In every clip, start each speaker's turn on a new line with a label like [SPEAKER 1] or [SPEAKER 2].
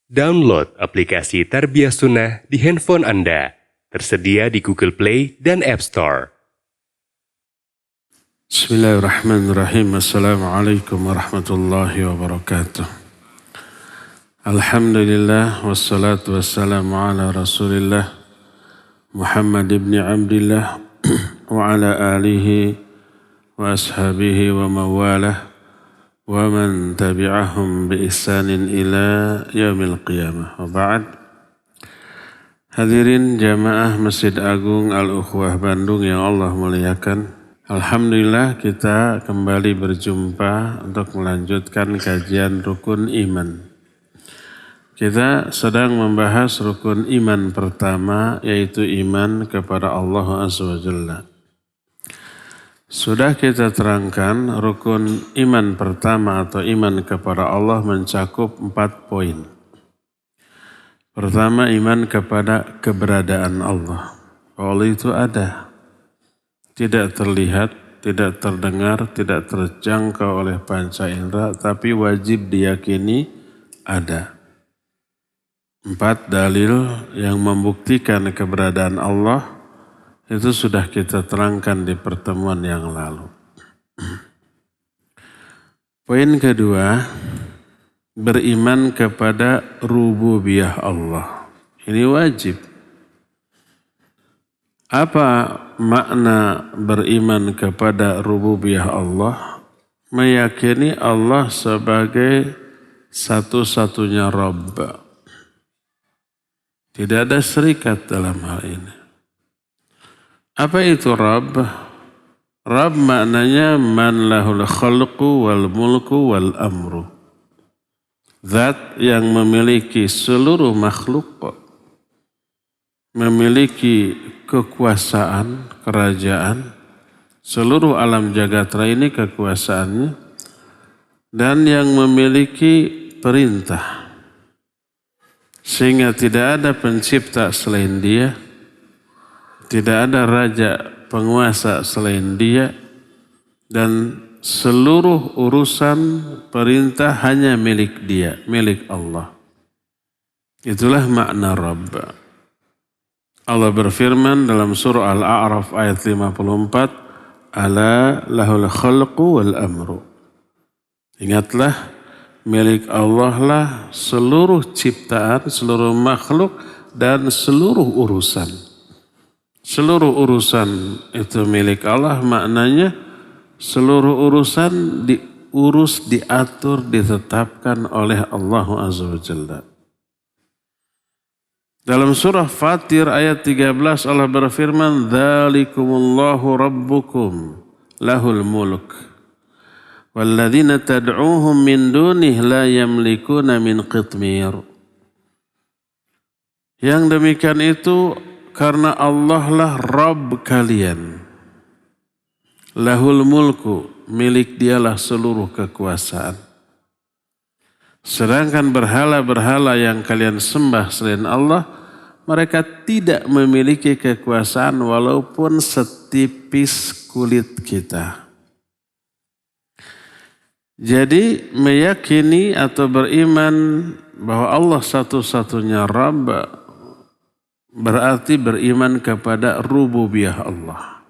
[SPEAKER 1] Download aplikasi Tarbiyah Sunnah di handphone Anda. Tersedia di Google Play dan App Store.
[SPEAKER 2] Bismillahirrahmanirrahim. Assalamualaikum warahmatullahi wabarakatuh. Alhamdulillah wassalatu wassalamu ala Rasulillah Muhammad ibn Abdillah wa ala alihi wa ashabihi wa mawalah wa man tabi'ahum bi ihsanin ila yaumil qiyamah. Wa ba'd. Hadirin jamaah Masjid Agung Al-Ukhwah Bandung yang Allah muliakan. Alhamdulillah kita kembali berjumpa untuk melanjutkan kajian rukun iman. Kita sedang membahas rukun iman pertama, yaitu iman kepada Allah Azza wa Jalla. Sudah kita terangkan rukun iman pertama atau iman kepada Allah mencakup 4 poin. Pertama, iman kepada keberadaan Allah. Allah itu ada. Tidak terlihat, tidak terdengar, tidak terjangkau oleh panca indera, tapi wajib diyakini ada. 4 dalil yang membuktikan keberadaan Allah itu sudah kita terangkan di pertemuan yang lalu. Poin kedua, beriman kepada rububiyah Allah. Ini wajib. Apa makna beriman kepada rububiyah Allah? Meyakini Allah sebagai satu-satunya Rabb. Tidak ada syarikat dalam hal ini. Apa itu Rabb? Rabb maknanya man lahul khalqu wal mulku wal amru. Zat yang memiliki seluruh makhluk, memiliki kekuasaan, kerajaan, seluruh alam jagat raya ini kekuasaannya, dan yang memiliki perintah. Sehingga tidak ada pencipta selain Dia, tidak ada raja penguasa selain Dia, dan seluruh urusan perintah hanya milik Dia, milik Allah. Itulah makna Rabb. Allah berfirman dalam surah Al-A'raf ayat 54, Ala lahul khalqu wal amru. Ingatlah, milik Allah lah seluruh ciptaan, seluruh makhluk, dan seluruh urusan. Seluruh urusan itu milik Allah, maknanya seluruh urusan diurus, diatur, ditetapkan oleh Allah Azza wa Jalla. Dalam surah Fatir ayat 13 Allah berfirman, Dzalikumullahu rabbukum lahul mulk. Walladzina tad'uuhum min dunih la yamlikuna min qitmir. Yang demikian itu karena Allah lah Rabb kalian. Lahul mulku, milik Dialah seluruh kekuasaan. Sedangkan berhala-berhala yang kalian sembah selain Allah, mereka tidak memiliki kekuasaan walaupun setipis kulit kita. Jadi meyakini atau beriman bahwa Allah satu-satunya Rabb berarti beriman kepada rububiyah Allah.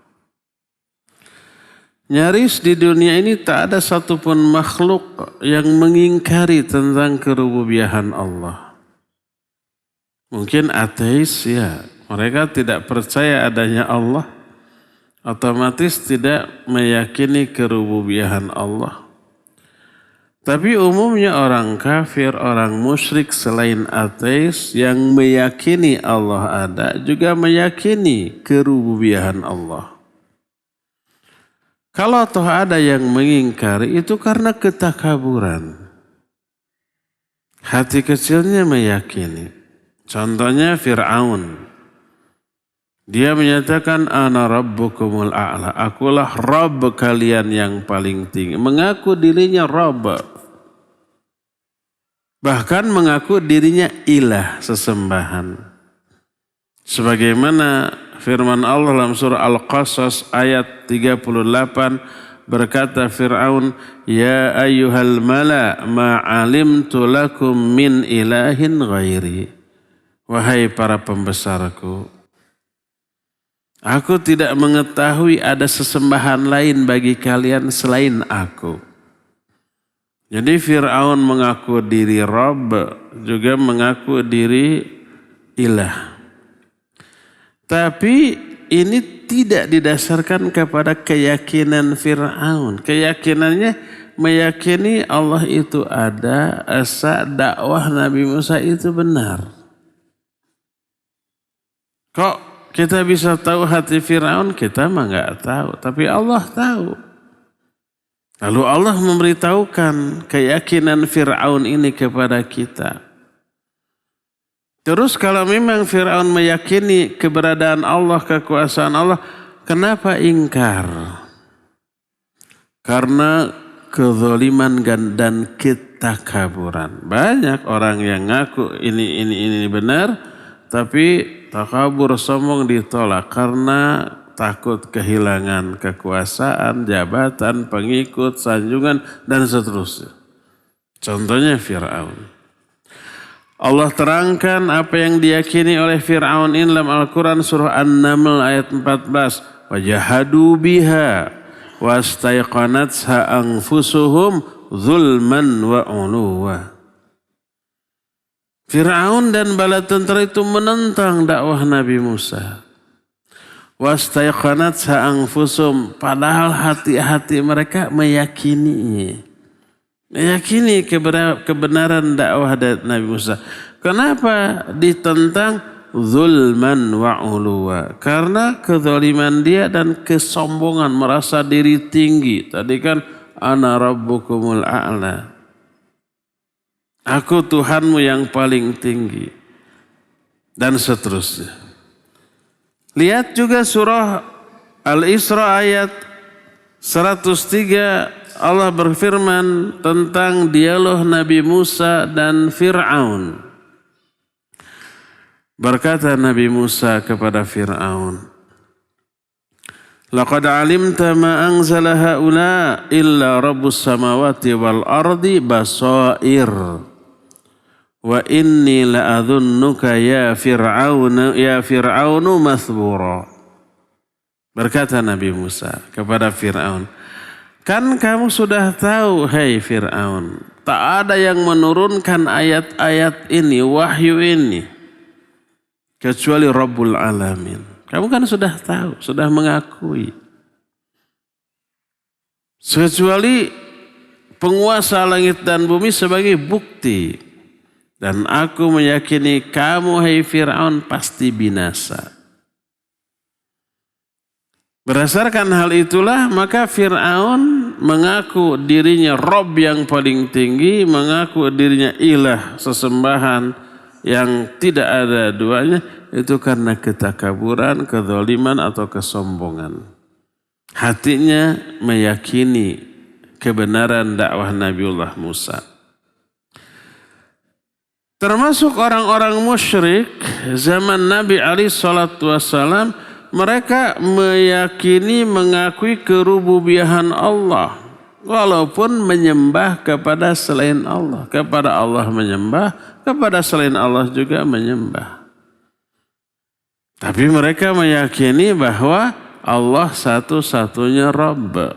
[SPEAKER 2] Nyaris di dunia ini tak ada satupun makhluk yang mengingkari tentang kerububiyahan Allah. Mungkin ateis ya, mereka tidak percaya adanya Allah, otomatis tidak meyakini kerububiyahan Allah. Tapi umumnya orang kafir, orang musyrik selain ateis yang meyakini Allah ada juga meyakini kerububiyahan Allah. Kalau toh ada yang mengingkari itu karena ketakaburan. Hati kecilnya meyakini. Contohnya Fir'aun. Dia menyatakan ana rabbukumul a'la. Akulah Rabb kalian yang paling tinggi. Mengaku dirinya Rabb. Bahkan mengaku dirinya ilah, sesembahan. Sebagaimana firman Allah dalam surah Al-Qasas ayat 38, Berkata Fir'aun, "Ya ayyuhal mala ma alimtu lakum min ilahin ghairi." Wahai para pembesarku, aku tidak mengetahui ada sesembahan lain bagi kalian selain aku. Jadi Fir'aun mengaku diri Rabb, juga mengaku diri ilah. Tapi ini tidak didasarkan kepada keyakinan Fir'aun. Keyakinannya meyakini Allah itu ada, asa dakwah Nabi Musa itu benar. Kok kita bisa tahu hati Fir'aun? Kita mah nggak tahu, tapi Allah tahu. Lalu Allah memberitahukan keyakinan Fir'aun ini kepada kita. Terus kalau memang Fir'aun meyakini keberadaan Allah, kekuasaan Allah, kenapa ingkar? Karena kezaliman dan ketakaburan. Banyak orang yang ngaku ini benar, tapi takabur, sombong ditolak karena takut kehilangan kekuasaan, jabatan, pengikut, sanjungan, dan seterusnya. Contohnya Fir'aun. Allah terangkan apa yang diyakini oleh Fir'aun ini dalam Al-Quran surah An-Naml ayat 14. Wajahadu biha wastaiqanatha anfusuhum zulman wa uluwa. Fir'aun dan bala tentara itu menentang dakwah Nabi Musa. Wastaiqanatha anfusuhum, padahal hati-hati mereka meyakininya. Meyakini kebenaran dakwah Nabi Musa. Kenapa ditentang? Zulman wa uluwa. Karena kezaliman dia dan kesombongan, merasa diri tinggi. Tadi kan ana rabbukumul a'la. Aku Tuhanmu yang paling tinggi. Dan seterusnya. Lihat juga surah Al-Isra ayat 103. Allah berfirman tentang dialog Nabi Musa dan Fir'aun. Berkata Nabi Musa kepada Fir'aun, "Laqad alimta ma anzala haula illa rabbus samawati wal ardi basair. Wa inni la'adhunnuka ya Fir'aunu mathbura." Berkata Nabi Musa kepada Fir'aun, kan kamu sudah tahu, hai Fir'aun, tak ada yang menurunkan ayat-ayat ini, wahyu ini, kecuali Rabbul Alamin. Kamu kan sudah tahu, sudah mengakui. Kecuali penguasa langit dan bumi sebagai bukti. Dan aku meyakini kamu, hai Fir'aun, pasti binasa. Berdasarkan hal itulah maka Fir'aun mengaku dirinya Rob yang paling tinggi, mengaku dirinya ilah, sesembahan yang tidak ada duanya, itu karena ketakaburan, kezaliman atau kesombongan. Hatinya meyakini kebenaran dakwah Nabiullah Musa. Termasuk orang-orang musyrik zaman Nabi alaihi salatu wassalam, mereka meyakini, mengakui kerububiahan Allah. Walaupun menyembah kepada selain Allah. Kepada Allah menyembah, kepada selain Allah juga menyembah. Tapi mereka meyakini bahwa Allah satu-satunya Rabb.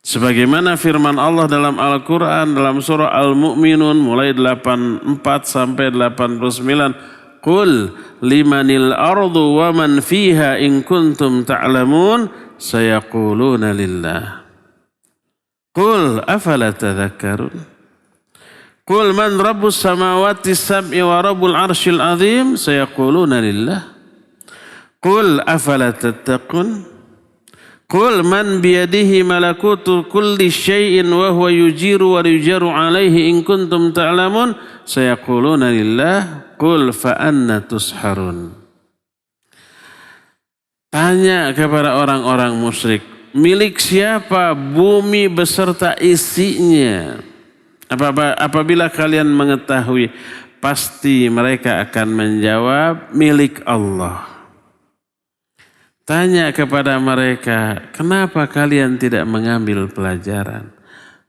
[SPEAKER 2] Sebagaimana firman Allah dalam Al-Quran, dalam surah Al-Mu'minun mulai 84 sampai 89. Qul limanil ardu wa man fiha in kuntum ta'lamun sayaquluna lillah. Qul afala tadhakkarun. Qul man rabbus samawati sab'i wa rabbul arshil azim sayaquluna lillah. Qul afala tattaqun. Qul man biyadihi malakutu kulli syai'in wa huwa yujiru wa yujaru alaihi in kuntum ta'lamun sayaquluna lillah. Qul fa anna tusharun. Tanya kepada orang-orang musyrik, milik siapa bumi beserta isinya? Apabila kalian mengetahui, pasti mereka akan menjawab milik Allah. Tanya kepada mereka, kenapa kalian tidak mengambil pelajaran?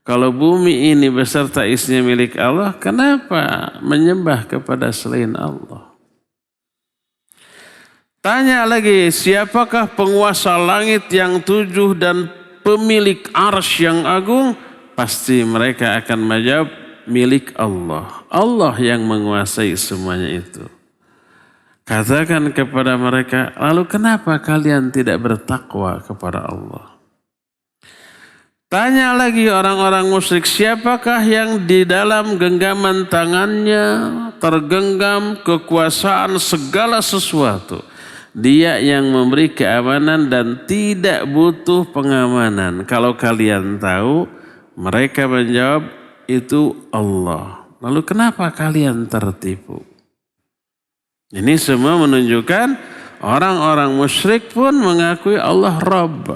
[SPEAKER 2] Kalau bumi ini beserta isinya milik Allah, kenapa menyembah kepada selain Allah? Tanya lagi, siapakah penguasa langit yang 7 dan pemilik arsy yang agung? Pasti mereka akan menjawab, milik Allah. Allah yang menguasai semuanya itu. Katakan kepada mereka, lalu kenapa kalian tidak bertakwa kepada Allah? Tanya lagi orang-orang musyrik, siapakah yang di dalam genggaman tangannya tergenggam kekuasaan segala sesuatu? Dia yang memberi keamanan dan tidak butuh pengamanan. Kalau kalian tahu, mereka menjawab, itu Allah. Lalu kenapa kalian tertipu? Ini semua menunjukkan orang-orang musyrik pun mengakui Allah Rabb,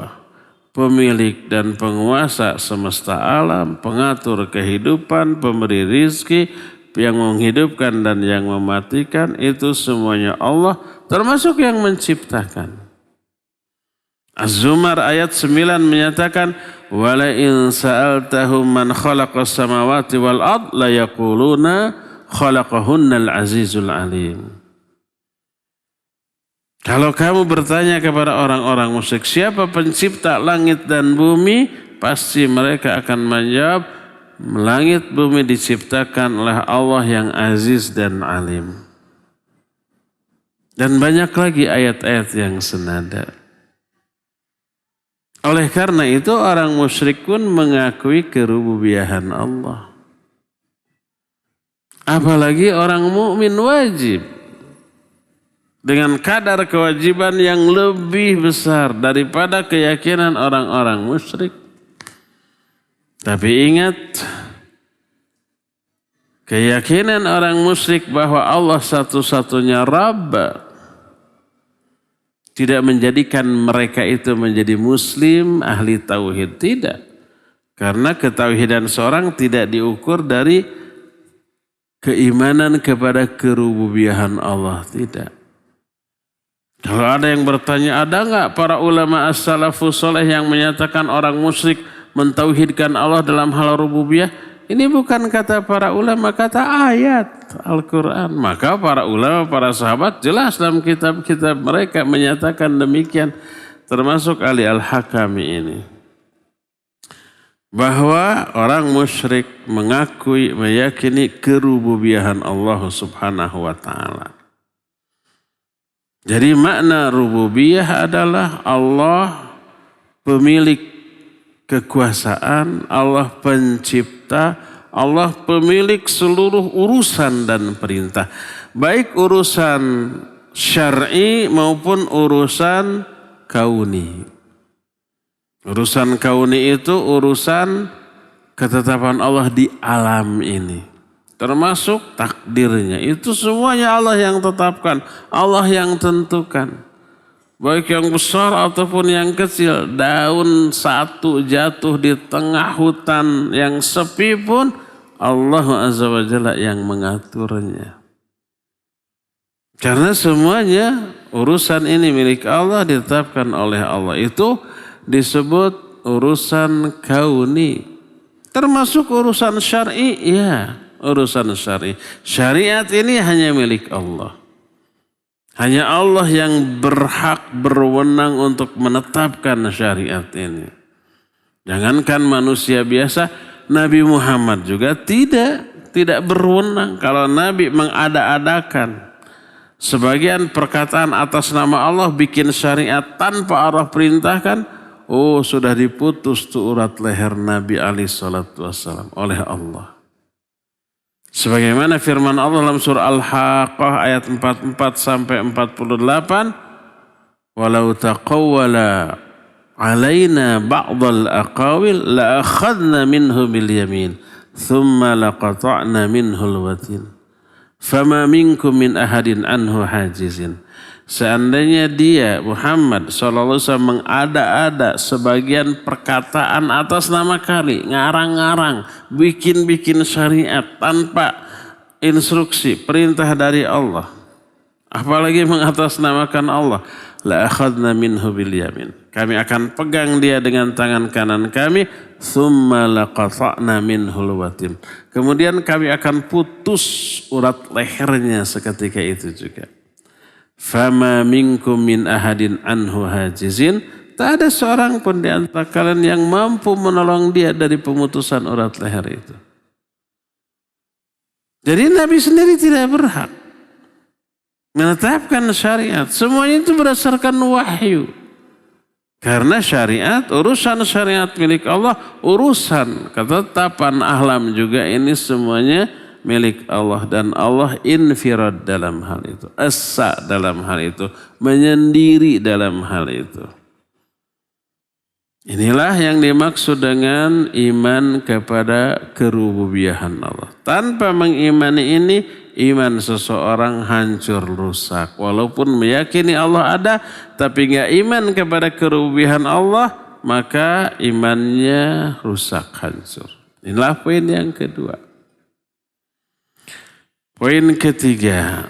[SPEAKER 2] pemilik dan penguasa semesta alam, pengatur kehidupan, pemberi rizki, yang menghidupkan dan yang mematikan, itu semuanya Allah, termasuk yang menciptakan. Az-Zumar ayat 9 menyatakan, wala in sa'altahum man khalaqas samawati wal ard la yaquluna khalaqahunnal azizul alim. Kalau kamu bertanya kepada orang-orang musyrik, siapa pencipta langit dan bumi? Pasti mereka akan menjawab, langit bumi diciptakan oleh Allah yang aziz dan alim. Dan banyak lagi ayat-ayat yang senada. Oleh karena itu orang musyrik pun mengakui kerububiyahan Allah. Apalagi orang mukmin wajib dengan kadar kewajiban yang lebih besar daripada keyakinan orang-orang musyrik. Tapi ingat, keyakinan orang musyrik bahwa Allah satu-satunya Rabb tidak menjadikan mereka itu menjadi muslim, ahli tauhid, tidak. Karena ketauhidan seorang tidak diukur dari keimanan kepada kerububiyahan Allah, tidak. Kalau ada yang bertanya, ada enggak para ulama as-salafus soleh yang menyatakan orang musyrik mentauhidkan Allah dalam hal rububiyah? Ini bukan kata para ulama, kata ayat Al-Quran. Maka para ulama, para sahabat jelas dalam kitab-kitab mereka menyatakan demikian. Termasuk Ali Al-Hakami ini. Bahwa orang musyrik mengakui, meyakini kerububiyahan Allah subhanahu wa ta'ala. Jadi makna rububiyah adalah Allah pemilik kekuasaan, Allah pencipta, Allah pemilik seluruh urusan dan perintah. Baik urusan syar'i maupun urusan kauni. Urusan kauni itu urusan ketetapan Allah di alam ini. Termasuk takdirnya. Itu semuanya Allah yang tetapkan. Allah yang tentukan. Baik yang besar ataupun yang kecil. Daun satu jatuh di tengah hutan yang sepi pun Allah Azza wa Jalla yang mengaturnya. Karena semuanya urusan ini milik Allah, ditetapkan oleh Allah. Itu disebut urusan kauni. Termasuk urusan syar'i, ya. Urusan syar'i. Syariat ini hanya milik Allah. Hanya Allah yang berhak berwenang untuk menetapkan syariat ini. Jangankan manusia biasa, Nabi Muhammad juga tidak berwenang. Kalau Nabi mengada-adakan sebagian perkataan atas nama Allah, bikin syariat tanpa Allah perintahkan, oh sudah diputus tuh urat leher Nabi alaihi salatu wassalam oleh Allah. Sebagaimana firman Allah dalam surah Al-Haqqah ayat 44 sampai 48, walau taqawwala alaina ba'dal aqawil la akhadna minhu bil yamin thumma laqata'na minhu al-watin fama minkum min ahadin anhu hajizin. Seandainya dia Muhammad SAW mengada-ada sebagian perkataan atas nama kali, ngarang-ngarang, bikin-bikin syariat tanpa instruksi, perintah dari Allah, apalagi mengatasnamakan Allah, la akhadna minhu bil yamin. Kami akan pegang dia dengan tangan kanan kami, thumma laqata'na minhul watim. Kemudian kami akan putus urat lehernya seketika itu juga. Fama minkum min ahadin anhu hajizin. Tak ada seorang pun di antara kalian yang mampu menolong dia dari pemutusan urat leher itu. Jadi Nabi sendiri tidak berhak menetapkan syariat. Semuanya itu berdasarkan wahyu. Karena syariat, urusan syariat milik Allah, urusan ketetapan alam juga ini semuanya milik Allah. Dan Allah infirad dalam hal itu. Esa dalam hal itu. Menyendiri dalam hal itu. Inilah yang dimaksud dengan iman kepada kerububiyahan Allah. Tanpa mengimani ini, iman seseorang hancur rusak. Walaupun meyakini Allah ada, tapi nggak iman kepada kerububiyahan Allah, maka imannya rusak, hancur. Inilah poin yang kedua. Poin ketiga.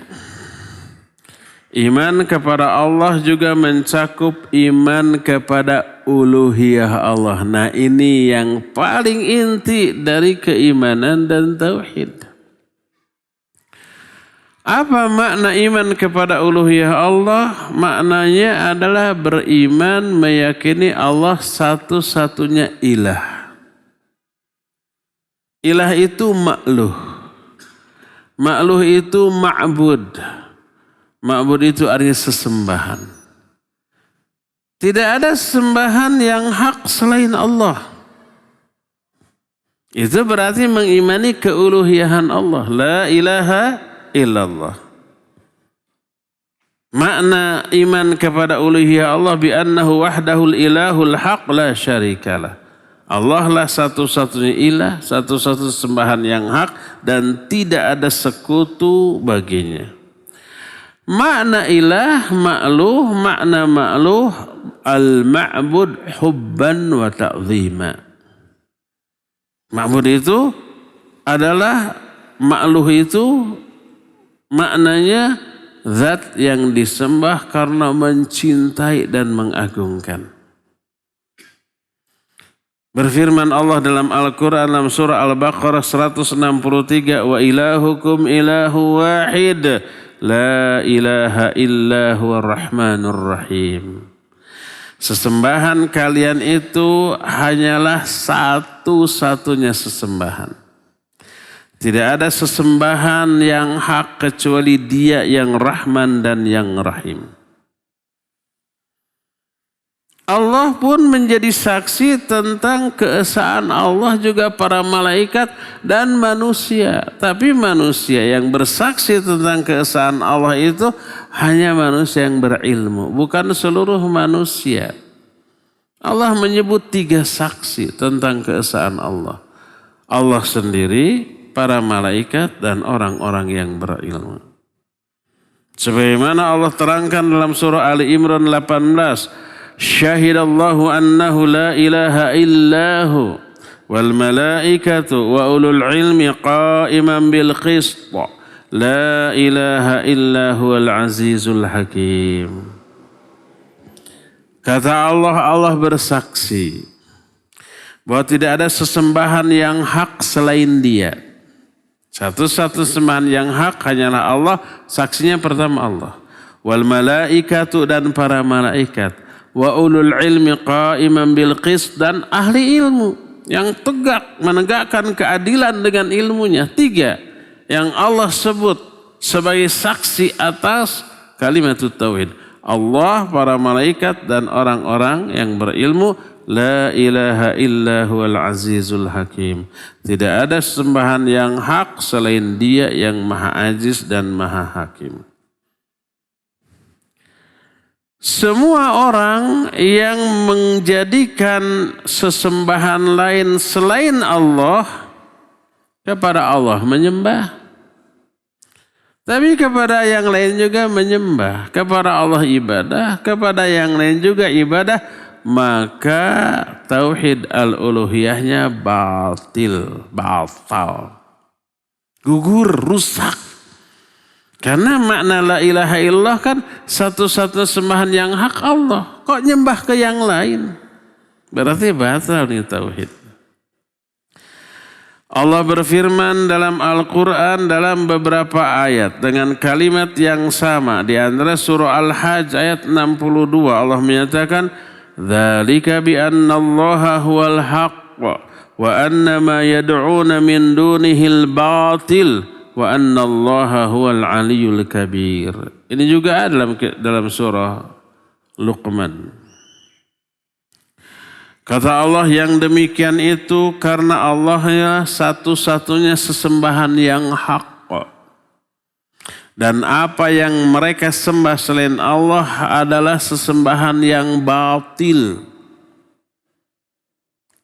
[SPEAKER 2] Iman kepada Allah juga mencakup iman kepada uluhiyah Allah. Nah ini yang paling inti dari keimanan dan tauhid. Apa makna iman kepada uluhiyah Allah? Maknanya adalah beriman meyakini Allah satu-satunya ilah. Ilah itu makluh. Makluh itu ma'bud. Ma'bud itu artinya sesembahan. Tidak ada sembahan yang hak selain Allah. Itu berarti mengimani keuluhiyahan Allah. La ilaha illallah. Makna iman kepada uluhiyah Allah bi annahu wahdahul ilahul haq la syarikalah. Allah lah satu-satunya ilah, satu-satunya sembahan yang hak dan tidak ada sekutu baginya. Makna ilah, ma'luh, makna ma'luh, al-ma'bud hubban wa ta'zima. Ma'bud itu adalah, ma'luh itu maknanya zat yang disembah karena mencintai dan mengagungkan. Berfirman Allah dalam Al-Quran dalam surah Al-Baqarah 163, wa ilahukum ilahu wahid. La ilaha illa huwa rahmanur rahim. Sesembahan kalian itu hanyalah satu-satunya sesembahan. Tidak ada sesembahan yang hak kecuali Dia yang Rahman dan yang Rahim. Allah pun menjadi saksi tentang keesaan Allah juga para malaikat dan manusia. Tapi manusia yang bersaksi tentang keesaan Allah itu hanya manusia yang berilmu, bukan seluruh manusia. Allah menyebut 3 saksi tentang keesaan Allah. Allah sendiri, para malaikat dan orang-orang yang berilmu. Sebagaimana Allah terangkan dalam surah Ali Imran 18, Syahidallahu annahu la ilaha illahu wal malaikatu wa ulul ilmi qa'iman bil qist la ilaha illahu al azizul hakim. Kata Allah, Allah bersaksi bahwa tidak ada sesembahan yang hak selain Dia. Satu-satu sembahan yang hak hanyalah Allah. Saksinya pertama Allah. Wal malaikatu dan para malaikat. Wa ulul ilmi qa'iman bil qist dan ahli ilmu yang tegak menegakkan keadilan dengan ilmunya. 3 yang Allah sebut sebagai saksi atas kalimat tauhid. Allah, para malaikat dan orang-orang yang berilmu. La ilaha illa huwal azizul hakim. Tidak ada sembahan yang hak selain Dia yang maha aziz dan maha hakim. Semua orang yang menjadikan sesembahan lain selain Allah, kepada Allah menyembah. Tapi kepada yang lain juga menyembah. Kepada Allah ibadah, kepada yang lain juga ibadah. Maka tauhid al-uluhiyahnya batal. Gugur, rusak. Karena makna la ilaha illallah kan satu-satunya sembahan yang hak Allah. Kok nyembah ke yang lain? Berarti batal nih tauhid. Allah berfirman dalam Al-Quran dalam beberapa ayat dengan kalimat yang sama. Di antara surah Al-Hajj ayat 62 Allah menyatakan, "Dzalika bi anna Allaha huwal haqq wa anna ma yad'una min dunihil batil wa anna Allaha huwal aliyyul kabir." Ini juga ada dalam surah Luqman. Kata Allah, yang demikian itu karena Allah ya satu-satunya sesembahan yang hak. Dan apa yang mereka sembah selain Allah adalah sesembahan yang batil.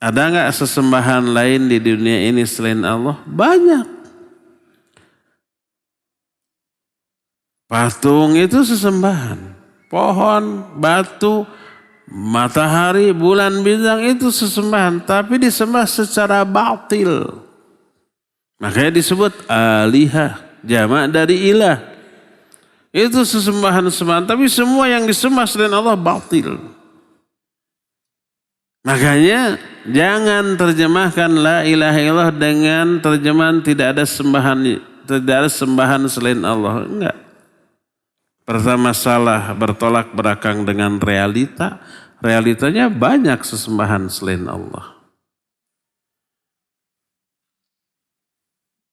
[SPEAKER 2] Ada enggak sesembahan lain di dunia ini selain Allah? Banyak. Patung itu sesembahan. Pohon, batu, matahari, bulan, bintang itu sesembahan, tapi disembah secara batil. Makanya disebut alihah, jamak dari ilah. Itu sesembahan-sembahan, tapi semua yang disembah selain Allah batil. Makanya jangan terjemahkan la ilaha illallah dengan terjemahan tidak ada sembahan selain Allah. Enggak. Pertama salah, bertolak belakang dengan realita. Realitanya banyak sesembahan selain Allah.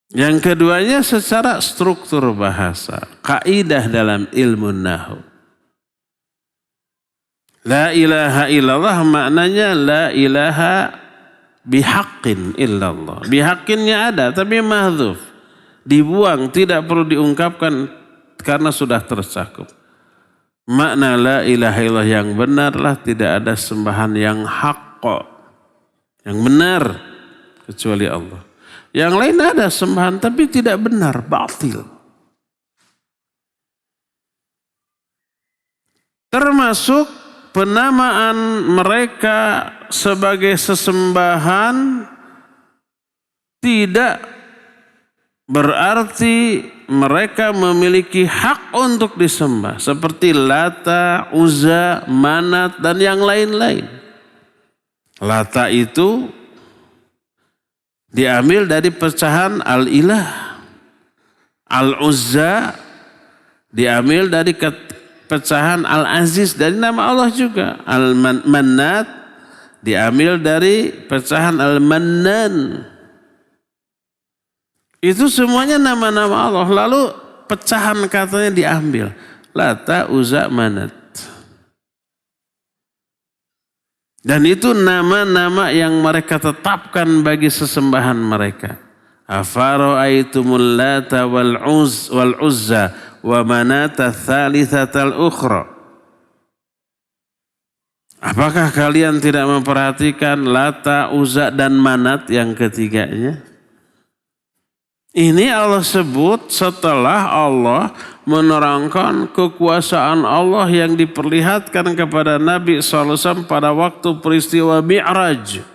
[SPEAKER 2] Yang keduanya secara struktur bahasa. Kaidah dalam ilmu nahwu. La ilaha illallah maknanya la ilaha bihaqqin illallah. Bihaqqinnya ada tapi mahdzuf. Dibuang, tidak perlu diungkapkan karena sudah tercakup. Makna la ilaha illallah yang benarlah tidak ada sembahan yang hak, yang benar kecuali Allah. Yang lain ada sembahan tapi tidak benar, batil. Termasuk penamaan mereka sebagai sesembahan tidak berarti mereka memiliki hak untuk disembah. Seperti Lata, Uzza, Manat, dan yang lain-lain. Lata itu diambil dari pecahan Al-Ilah. Al-Uzza diambil dari pecahan Al-Aziz, dari nama Allah juga. Al-Mannat diambil dari pecahan Al-Mannan. Itu semuanya nama-nama Allah. Lalu pecahan katanya diambil. Lata, Uzza, Manat. Dan itu nama-nama yang mereka tetapkan bagi sesembahan mereka. Afara'aitumul Lata wal Uzza wa Manata tsalitsatal ukhra. Apakah kalian tidak memperhatikan Lata, Uzza, dan Manat yang ketiganya? Ini Allah sebut setelah Allah menerangkan kekuasaan Allah yang diperlihatkan kepada Nabi SAW pada waktu peristiwa Mi'raj.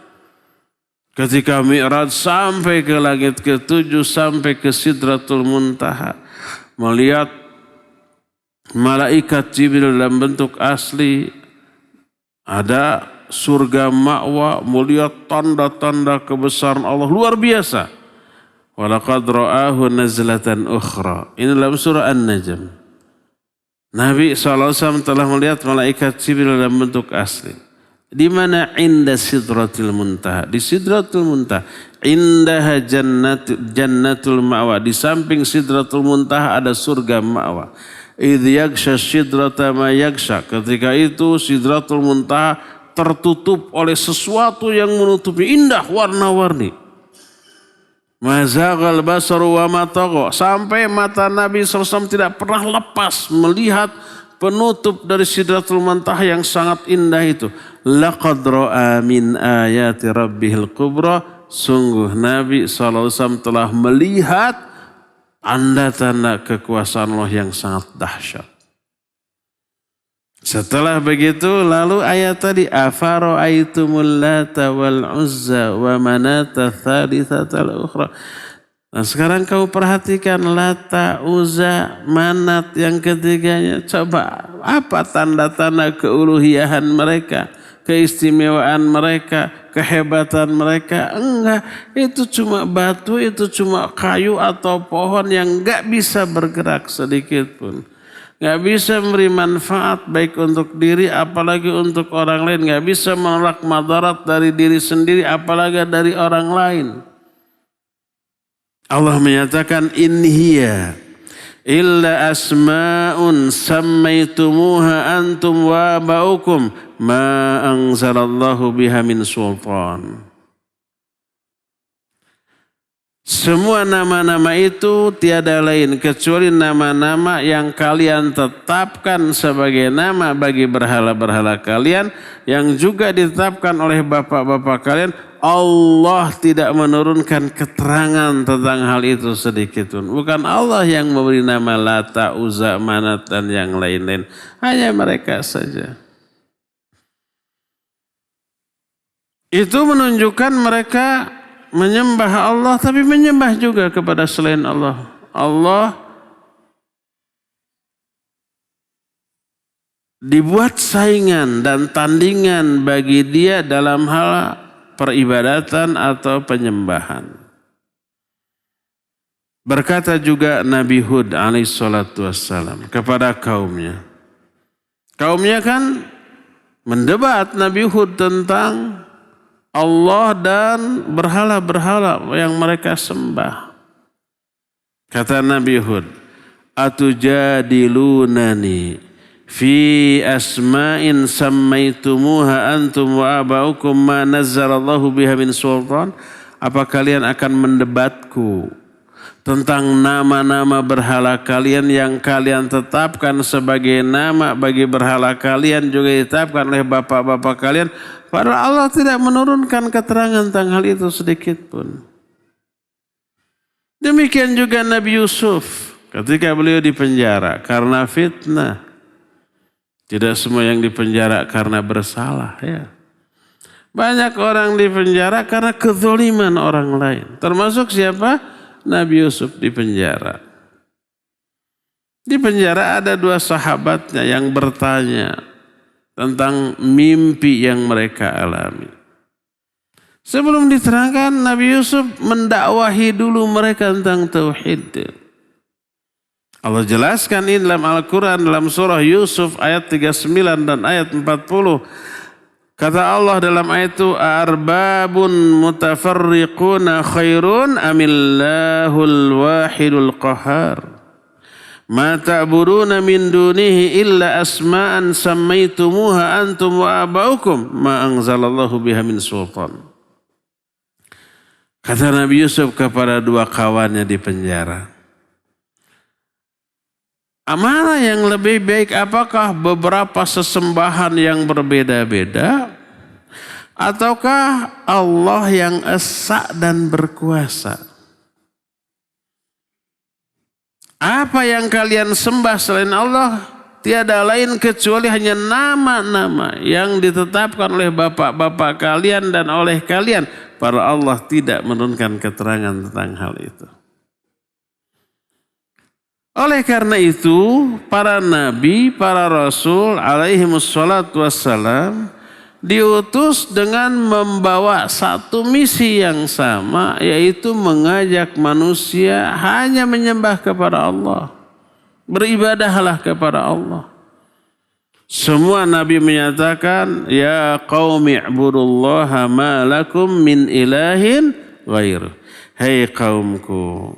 [SPEAKER 2] Ketika Mi'raj sampai ke langit ke-7, sampai ke Sidratul Muntaha. Melihat malaikat Jibril dalam bentuk asli. Ada surga ma'wa, melihat tanda-tanda kebesaran Allah luar biasa. Walaqad ra'ahu nazlatan ukhra. Ini dalam surah An-Najm. Nabi SAW telah melihat malaikat Jibril dalam bentuk asli. Di mana? Inda Sidratul Muntaha. Di Sidratul Muntaha. Indaha jannatul ma'wa. Di samping Sidratul Muntaha ada surga ma'wa. Idh yagsha sidrata ma yagsha. Ketika itu Sidratul Muntaha tertutup oleh sesuatu yang menutupi, indah, warna-warni. Mazaghal basaru wa matagha. Sampai mata Nabi SAW tidak pernah lepas melihat penutup dari Sidratul Muntaha yang sangat indah itu. Laqad ra'a min ayati rabbihil kubra. Sungguh Nabi SAW telah melihat tanda-tanda kekuasaan Allah yang sangat dahsyat. Setelah begitu lalu ayat tadi afara'aitumul Lata wal Uzza wa Manata tsalitsatal ukhra. Nah sekarang kau perhatikan Lata, Uzza, Manat yang ketiganya. Coba apa tanda-tanda keuluhiyahan mereka, keistimewaan mereka, kehebatan mereka? Enggak, itu cuma batu, itu cuma kayu atau pohon yang enggak bisa bergerak sedikit pun. Enggak bisa memberi manfaat baik untuk diri apalagi untuk orang lain. Enggak bisa menolak madarat dari diri sendiri apalagi dari orang lain. Allah menyatakan in hiya illa asma'un sammaitumuha antum wa ba'ukum ma anzalallahu biha min sultan. Semua nama-nama itu tiada lain kecuali nama-nama yang kalian tetapkan sebagai nama bagi berhala-berhala kalian yang juga ditetapkan oleh bapak-bapak kalian. Allah tidak menurunkan keterangan tentang hal itu sedikit pun. Bukan Allah yang memberi nama Lata, Uzza, Manat dan yang lain-lain. Hanya mereka saja. Itu menunjukkan mereka menyembah Allah tapi menyembah juga kepada selain Allah. Allah dibuat saingan dan tandingan bagi dia dalam hal peribadatan atau penyembahan. Berkata juga Nabi Hud alaihissalatu wassalam kepada kaumnya. Kaumnya kan mendebat Nabi Hud tentang Allah dan berhala-berhala yang mereka sembah. Kata Nabi Hud, atujadilunani fi asma'in sammaitumuha antum wa aba'ukum ma nazzalallahu biha min sultan. Apa kalian akan mendebatku tentang nama-nama berhala kalian yang kalian tetapkan sebagai nama bagi berhala kalian juga ditetapkan oleh bapak-bapak kalian? Padahal Allah tidak menurunkan keterangan tentang hal itu sedikit pun. Demikian juga Nabi Yusuf ketika beliau dipenjara karena fitnah. Tidak semua yang dipenjara karena bersalah ya. Banyak orang dipenjara karena kezaliman orang lain. Termasuk siapa? Nabi Yusuf dipenjara. Di penjara ada dua sahabatnya yang bertanya tentang mimpi yang mereka alami. Sebelum diterangkan, Nabi Yusuf mendakwahi dulu mereka tentang tauhid. Allah jelaskan ini dalam Al-Quran dalam surah Yusuf ayat 39 dan ayat 40. Kata Allah dalam ayat itu, arbabun mutafarriquna khairun amillahul wahidul qahar. Ma ta'buduna min dunihi illa asma'an sammaitumuha antum wa abaukum ma anzalallahu biha min sultan. Kata Nabi Yusuf kepada dua kawannya di penjara, mana yang lebih baik, apakah beberapa sesembahan yang berbeda-beda ataukah Allah yang esa dan berkuasa? Apa yang kalian sembah selain Allah tiada lain kecuali hanya nama-nama yang ditetapkan oleh bapak-bapak kalian dan oleh kalian. Para Allah tidak menurunkan keterangan tentang hal itu. Oleh karena itu, para nabi, para rasul alaihimussalatu wassalam diutus dengan membawa satu misi yang sama, yaitu mengajak manusia hanya menyembah kepada Allah. Beribadahlah kepada Allah. Semua nabi menyatakan, ya qaumi ibudullaha ma lakum min ilahin ghairuh. Hai kaumku,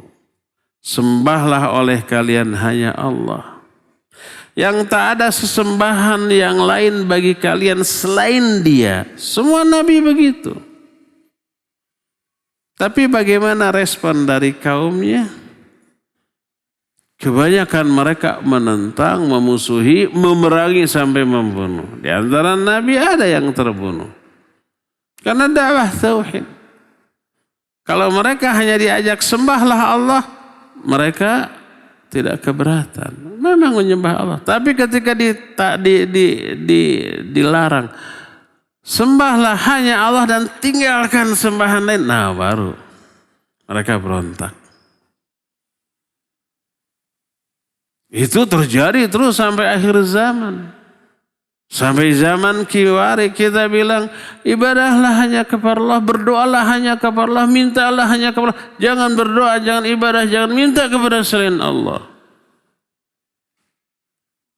[SPEAKER 2] sembahlah oleh kalian hanya Allah. Yang tak ada sesembahan yang lain bagi kalian selain Dia. Semua nabi begitu. Tapi bagaimana respon dari kaumnya? Kebanyakan mereka menentang, memusuhi, memerangi sampai membunuh. Di antara nabi ada yang terbunuh. Karena dakwah tauhid. Kalau mereka hanya diajak sembahlah Allah, mereka tidak keberatan. Memang menyembah Allah. Tapi ketika dilarang, sembahlah hanya Allah dan tinggalkan sembahan lain. Nah baru mereka berontak. Itu terjadi terus sampai akhir zaman. Sampai zaman kiwari kita bilang ibadahlah hanya kepada Allah, berdoalah hanya kepada Allah, mintalah hanya kepada Allah. Jangan berdoa, jangan ibadah, jangan minta kepada selain Allah.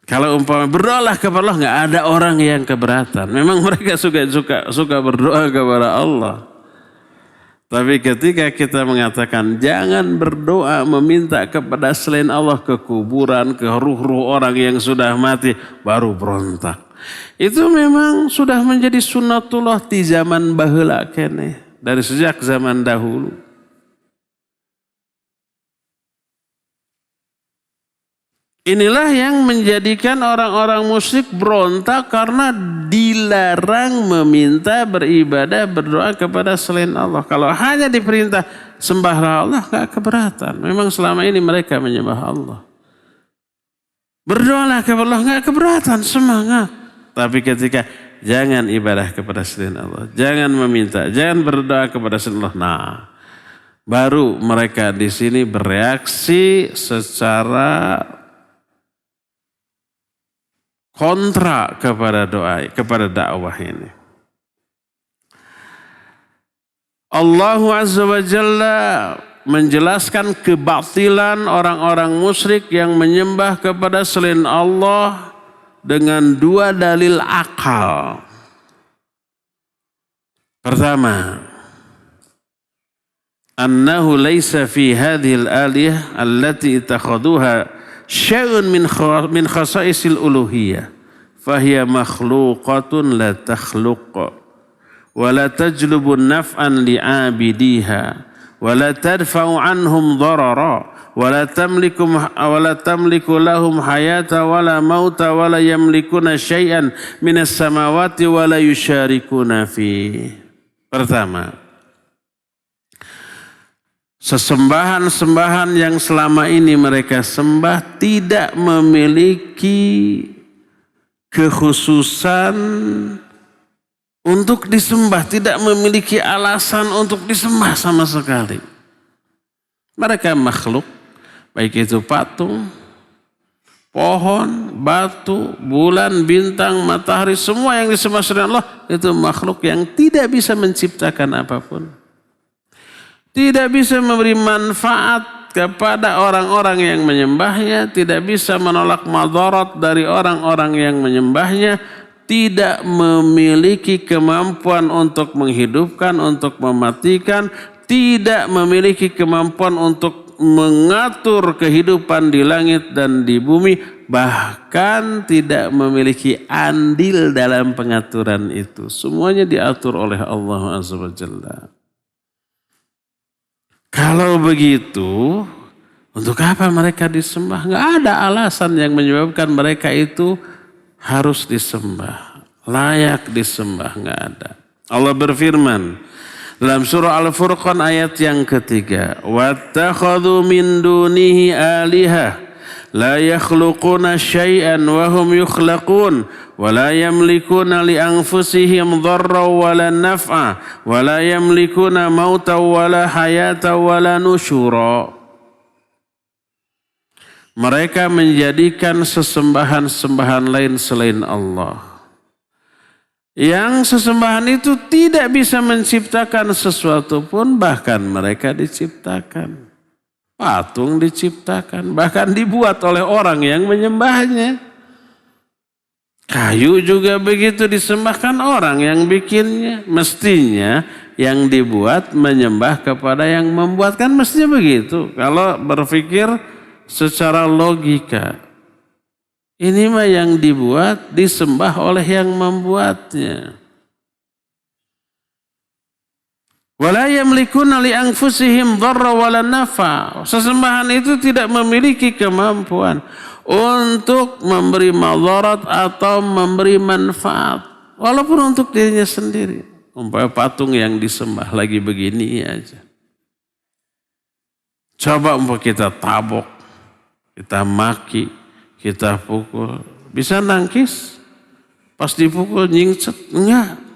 [SPEAKER 2] Kalau umpama berdoalah kepada Allah, nggak ada orang yang keberatan. Memang mereka suka berdoa kepada Allah. Tapi ketika kita mengatakan jangan berdoa meminta kepada selain Allah ke kuburan, ke ruh-ruh orang yang sudah mati, baru berontak. Itu memang sudah menjadi sunnatullah di zaman baheula keneh, dari sejak zaman dahulu. Inilah yang menjadikan orang-orang musyrik berontak karena dilarang meminta beribadah berdoa kepada selain Allah. Kalau hanya diperintah sembahlah Allah gak keberatan. Memang selama ini mereka menyembah Allah. Berdoalah kepada Allah gak keberatan, semangat. Tapi ketika jangan ibadah kepada selain Allah, jangan meminta, jangan berdoa kepada selain Allah. Nah, baru mereka di sini bereaksi secara kontra kepada doa, kepada dakwah ini. Allah Azza wa Jalla menjelaskan kebatilan orang-orang musyrik yang menyembah kepada selain Allah dengan dua dalil akal. Pertama, annahu laysa fi hadhil aliyah allati itakhaduha syai'un min khasaisil uluhiyah fahiya makhluqatun la takhluq wa la tajlubu naf'an li'abidiha wa la tadfa'u anhum darara wa la tamliku lahum hayata wa la mauta wa la yamlikuna syai'an minas samawati wa la yusyarikuna fi. Pertama, sesembahan-sembahan yang selama ini mereka sembah tidak memiliki kekhususan untuk disembah, tidak memiliki alasan untuk disembah sama sekali. Mereka makhluk, baik itu patung, pohon, batu, bulan, bintang, matahari, semua yang disembah selain Allah itu makhluk yang tidak bisa menciptakan apapun. Tidak bisa memberi manfaat kepada orang-orang yang menyembahnya, tidak bisa menolak madarat dari orang-orang yang menyembahnya, tidak memiliki kemampuan untuk menghidupkan, untuk mematikan, tidak memiliki kemampuan untuk mengatur kehidupan di langit dan di bumi, bahkan tidak memiliki andil dalam pengaturan itu. Semuanya diatur oleh Allah Azza wa Jalla. Kalau begitu, untuk apa mereka disembah? Nggak ada alasan yang menyebabkan mereka itu harus disembah, layak disembah, nggak ada. Allah berfirman dalam surah Al-Furqan ayat yang ketiga, wattakhadhu min dunihi alihah la yakhluquna syai'an wa hum yukhlaqun wa la yamlikuna li anfusihim dharra wa la naf'a wa la yamlikuna mauta wa la hayata wa la nusyura. Mereka menjadikan sesembahan-sembahan lain selain Allah. Yang sesembahan itu tidak bisa menciptakan sesuatu pun, bahkan mereka diciptakan. Patung diciptakan, bahkan dibuat oleh orang yang menyembahnya. Kayu juga begitu, disembahkan orang yang bikinnya. Mestinya yang dibuat menyembah kepada yang membuat, kan mestinya begitu. Kalau berpikir secara logika, ini mah yang dibuat disembah oleh yang membuatnya. Wala yamlikuna li anfusihim dharra wala nafa. Sesembahan itu tidak memiliki kemampuan untuk memberi madarat atau memberi manfaat, walaupun untuk dirinya sendiri. Umpama patung yang disembah lagi begini aja. Coba umpama kita tabok, kita maki, kita pukul, bisa nangkis? Pas dipukul nyingset? Enggak.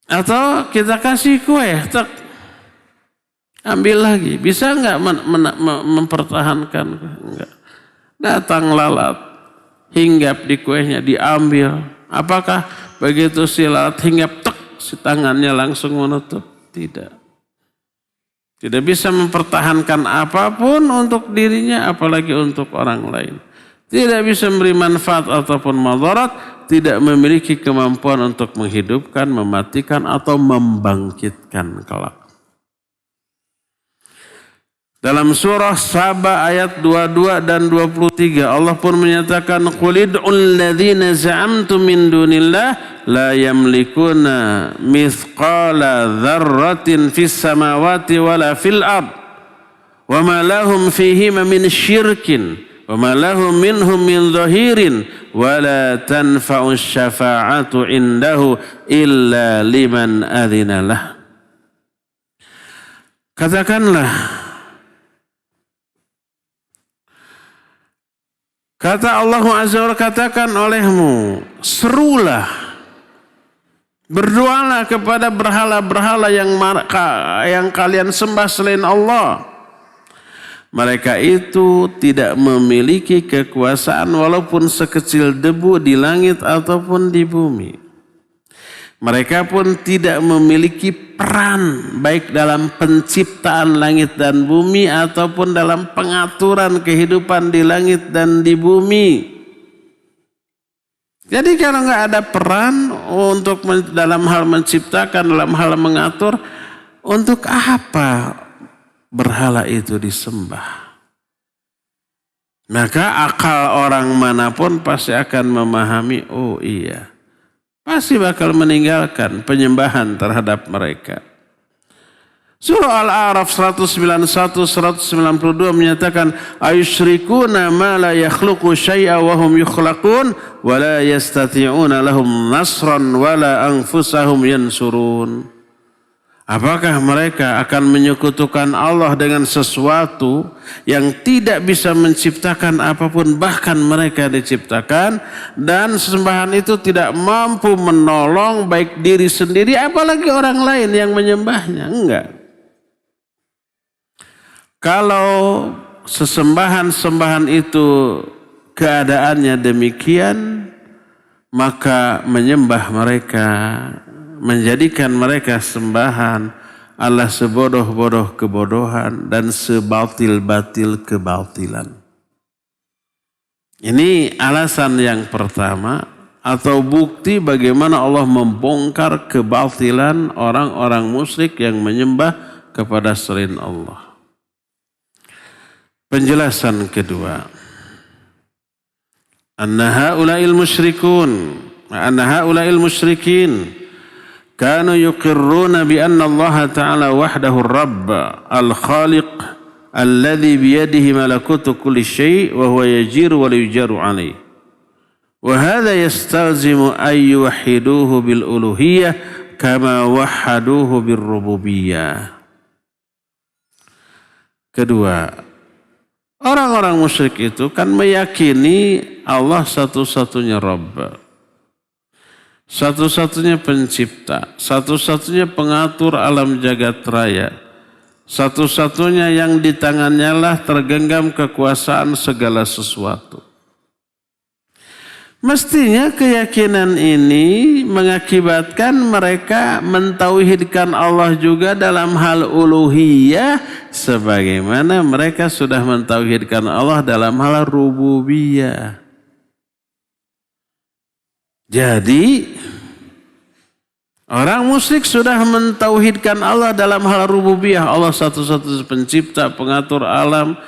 [SPEAKER 2] Atau kita kasih kue, Ambil lagi. Bisa enggak mempertahankan? Enggak. Datang lalat, hinggap di kuenya, diambil. Apakah begitu si lalat hinggap, tek, si tangannya langsung menutup? Tidak. Tidak bisa mempertahankan apapun untuk dirinya, apalagi untuk orang lain. Tidak bisa memberi manfaat ataupun madarat, tidak memiliki kemampuan untuk menghidupkan, mematikan, atau membangkitkan kelak. Dalam surah Saba ayat 22 dan 23 Allah pun menyatakan qul id'ul ladzina za'amtum min dunillah la yamlikuna mithqala dzarratin fis samawati wala fil ard wa ma lahum fihima min syirkin wa ma lahum minhum min dhahirin wa la tanfa'u syafa'atu indahu illa liman adzina lah. Katakanlah, kata Allah Azza wa Jalla, katakan olehmu, serulah, berdoalah kepada berhala-berhala yang kalian sembah selain Allah. Mereka itu tidak memiliki kekuasaan walaupun sekecil debu di langit ataupun di bumi. Mereka pun tidak memiliki peran baik dalam penciptaan langit dan bumi ataupun dalam pengaturan kehidupan di langit dan di bumi. Jadi kalau nggak ada peran untuk dalam hal menciptakan, dalam hal mengatur, untuk apa berhala itu disembah? Maka akal orang manapun pasti akan memahami, oh iya, pasti bakal meninggalkan penyembahan terhadap mereka. Surah Al-A'raf 191-192 menyatakan ayusyrikuna ma la yakhluqu syai'a wa hum yukhlaqun wa la yastati'una lahum nasran wa la anfusahum yansurun. Apakah mereka akan menyekutukan Allah dengan sesuatu yang tidak bisa menciptakan apapun, bahkan mereka diciptakan, dan sesembahan itu tidak mampu menolong baik diri sendiri apalagi orang lain yang menyembahnya? Enggak. Kalau sesembahan-sembahan itu keadaannya demikian, maka menyembah mereka, menjadikan mereka sembahan adalah sebodoh-bodoh kebodohan dan sebatil-batil kebatilan. Ini alasan yang pertama atau bukti bagaimana Allah membongkar kebatilan orang-orang musyrik yang menyembah kepada selain Allah. Penjelasan kedua, anna haula'il musyrikin kanu yuqirruna bi anna Allah Ta'ala wahdahu ar-Rabb al-Khaliq alladhi biyadihi malakutu kulli syai' wa huwa yajiru wa la yujaru alayh. Wa hadha yastalzimu an yuwahhiduhu bil uluhiyyah kama wahhaduhu bir rububiyyah. Kedua, orang-orang musyrik itu kan meyakini Allah satu-satunya Rabb, satu-satunya pencipta, satu-satunya pengatur alam jagat raya, satu-satunya yang di tangannya lah tergenggam kekuasaan segala sesuatu. Mestinya keyakinan ini mengakibatkan mereka mentauhidkan Allah juga dalam hal uluhiyah, sebagaimana mereka sudah mentauhidkan Allah dalam hal rububiyah. Jadi orang musyrik sudah mentauhidkan Allah dalam hal rububiyah, Allah satu-satunya pencipta, pengatur alam,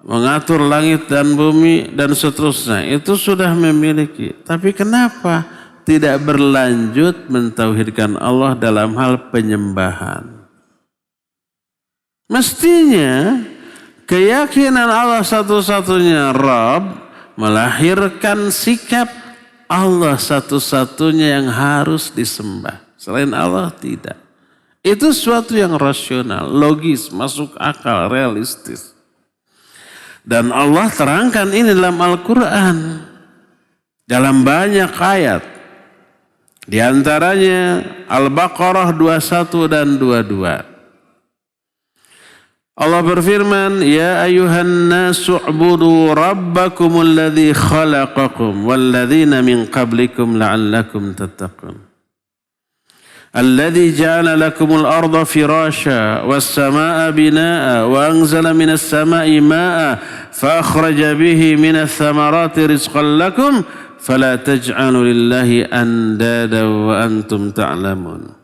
[SPEAKER 2] mengatur langit dan bumi dan seterusnya, itu sudah memiliki. Tapi kenapa tidak berlanjut mentauhidkan Allah dalam hal penyembahan? Mestinya keyakinan Allah satu-satunya Rabb melahirkan sikap Allah satu-satunya yang harus disembah. Selain Allah tidak. Itu suatu yang rasional, logis, masuk akal, realistis. Dan Allah terangkan ini dalam Al-Quran. Dalam banyak ayat. Di antaranya Al-Baqarah 21 dan 22. Allah berfirman, "Ya ayuhan nasu u'budu rabbakumul ladzi khalaqakum walladzina min qablikum la'allakum tattaqun." Alladzi ja'ala lakumul arda firasya was samaa'a binaa'a wa anzala minas samaa'i maa'a fa akhraja bihi minas thamarati rizqan lakum fala taj'alu lillahi andada wa antum ta'lamun.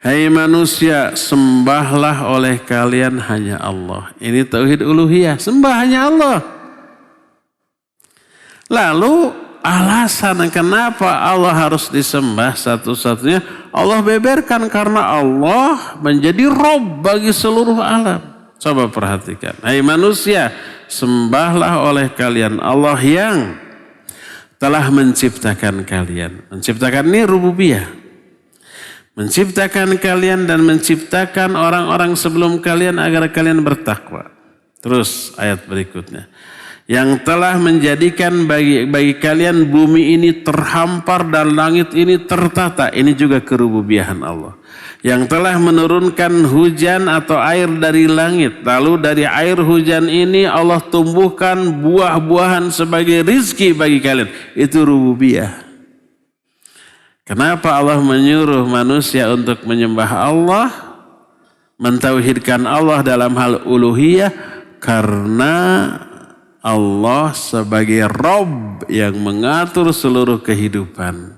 [SPEAKER 2] Hai manusia, sembahlah oleh kalian hanya Allah. Ini tauhid uluhiyah, sembah hanya Allah. Lalu alasan kenapa Allah harus disembah satu-satunya, Allah beberkan karena Allah menjadi Rabb bagi seluruh alam. Coba perhatikan. Hai manusia, sembahlah oleh kalian Allah yang telah menciptakan kalian. Menciptakan ini rububiyah. Menciptakan kalian dan menciptakan orang-orang sebelum kalian agar kalian bertakwa. Terus ayat berikutnya. Yang telah menjadikan bagi kalian bumi ini terhampar dan langit ini tertata. Ini juga kerububiyahan Allah. Yang telah menurunkan hujan atau air dari langit. Lalu dari air hujan ini Allah tumbuhkan buah-buahan sebagai rizki bagi kalian. Itu rububiyah. Kenapa Allah menyuruh manusia untuk menyembah Allah, mentauhidkan Allah dalam hal uluhiyah? Karena Allah sebagai Rabb yang mengatur seluruh kehidupan,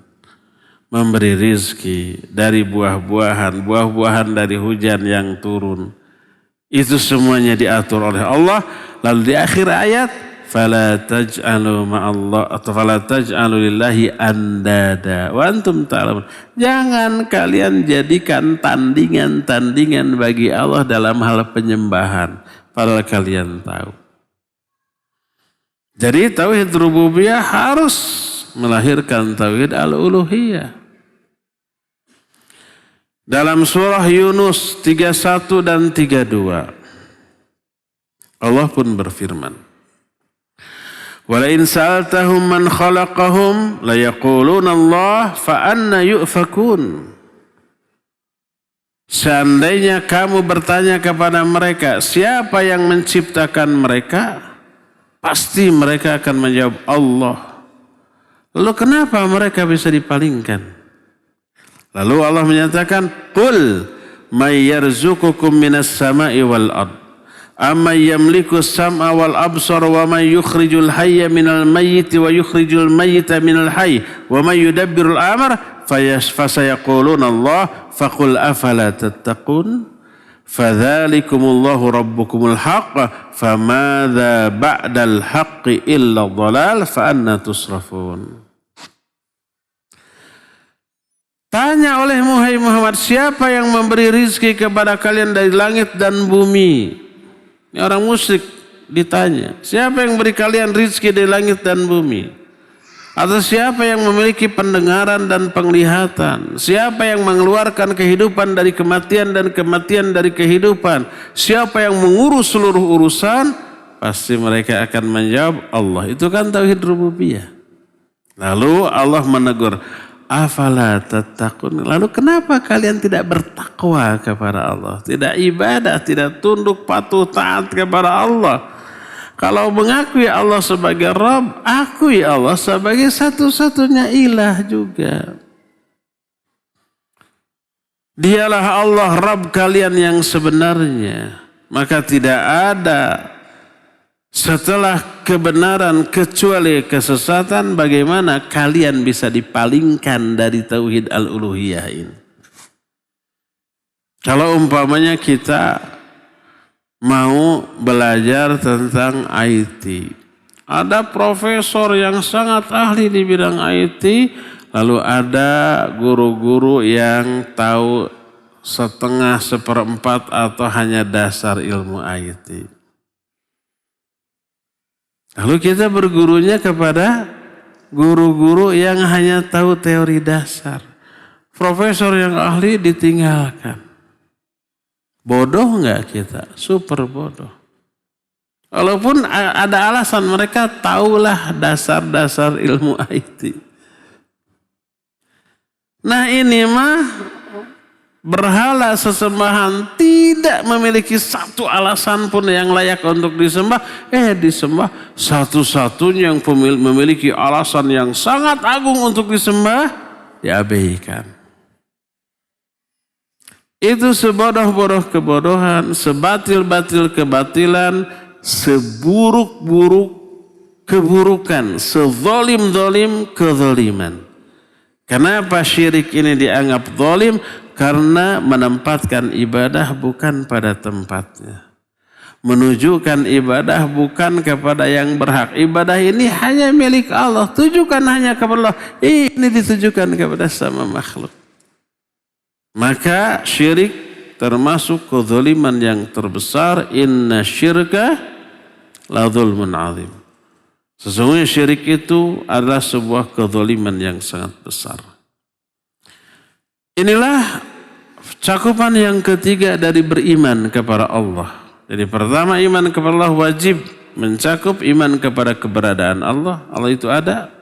[SPEAKER 2] memberi rizki dari buah-buahan dari hujan yang turun. Itu semuanya diatur oleh Allah. Lalu di akhir ayat, fala taj'alu ma'allah atau fala taj'alu lillahi andada wa antum ta'lamun. Jangan kalian jadikan tandingan-tandingan bagi Allah dalam hal penyembahan, padahal kalian tahu. Jadi tauhid rububiyah harus melahirkan tauhid al-uluhiyah. Dalam surah Yunus 31 dan 32 Allah pun berfirman, "Walain sa'altahum man khalaqahum layaquluna Allah fa anna yu'fakun." Seandainya kamu bertanya kepada mereka, siapa yang menciptakan mereka? Pasti mereka akan menjawab Allah. Lalu kenapa mereka bisa dipalingkan? Lalu Allah menyatakan, "Qul may yarzuqukum minas sama'i wal ard. Amma yamliku sam'a wal absar wa may yukhrijul hayya minal mayyiti wa yukhrijul mayyita minal hayy wa may yudabbirul amr fasayaquluna Allah faqul afala tattaqun fadzalikumullahu rabbukumul haqq famadza ba'dal haqqi illa dhalal fa anna tusrafun." Tanya olehmu hai Muhammad, siapa yang memberi rizki kepada kalian dari langit dan bumi? Ini orang musyrik ditanya, siapa yang beri kalian rizki dari langit dan bumi? Atau siapa yang memiliki pendengaran dan penglihatan? Siapa yang mengeluarkan kehidupan dari kematian dan kematian dari kehidupan? Siapa yang mengurus seluruh urusan? Pasti mereka akan menjawab Allah. Itu kan tauhid rububiyah. Lalu Allah menegur, afala tattaqun. Lalu kenapa kalian tidak bertakwa kepada Allah? Tidak ibadah, tidak tunduk patuh taat kepada Allah. Kalau mengakui Allah sebagai Rabb, akui Allah sebagai satu-satunya ilah juga. Dialah Allah Rabb kalian yang sebenarnya. Maka tidak ada setelah kebenaran kecuali kesesatan. Bagaimana kalian bisa dipalingkan dari tauhid al-uluhiyah ini? Kalau umpamanya kita mau belajar tentang IT, ada profesor yang sangat ahli di bidang IT, lalu ada guru-guru yang tahu setengah, seperempat atau hanya dasar ilmu IT. Lalu kita bergurunya kepada guru-guru yang hanya tahu teori dasar. Profesor yang ahli ditinggalkan. Bodoh enggak kita? Super bodoh. Walaupun ada alasan, mereka tahulah dasar-dasar ilmu IT. Nah ini mah Berhala sesembahan tidak memiliki satu alasan pun yang layak untuk disembah. Disembah satu-satunya yang memiliki alasan yang sangat agung untuk disembah, diabaikan. Itu sebodoh-bodoh kebodohan, sebatil-batil kebatilan, seburuk-buruk keburukan, sezolim-zolim kezoliman. Kenapa syirik ini dianggap zalim? Karena menempatkan ibadah bukan pada tempatnya. Menunjukkan ibadah bukan kepada yang berhak. Ibadah ini hanya milik Allah. Tujukan hanya kepada Allah. Ini ditujukan kepada sama makhluk. Maka syirik termasuk kezaliman yang terbesar. Inna syirka la zulmun azim. Sesungguhnya syirik itu adalah sebuah kezaliman yang sangat besar. Inilah cakupan yang ketiga dari beriman kepada Allah. Jadi pertama, iman kepada Allah wajib mencakup iman kepada keberadaan Allah. Allah itu ada.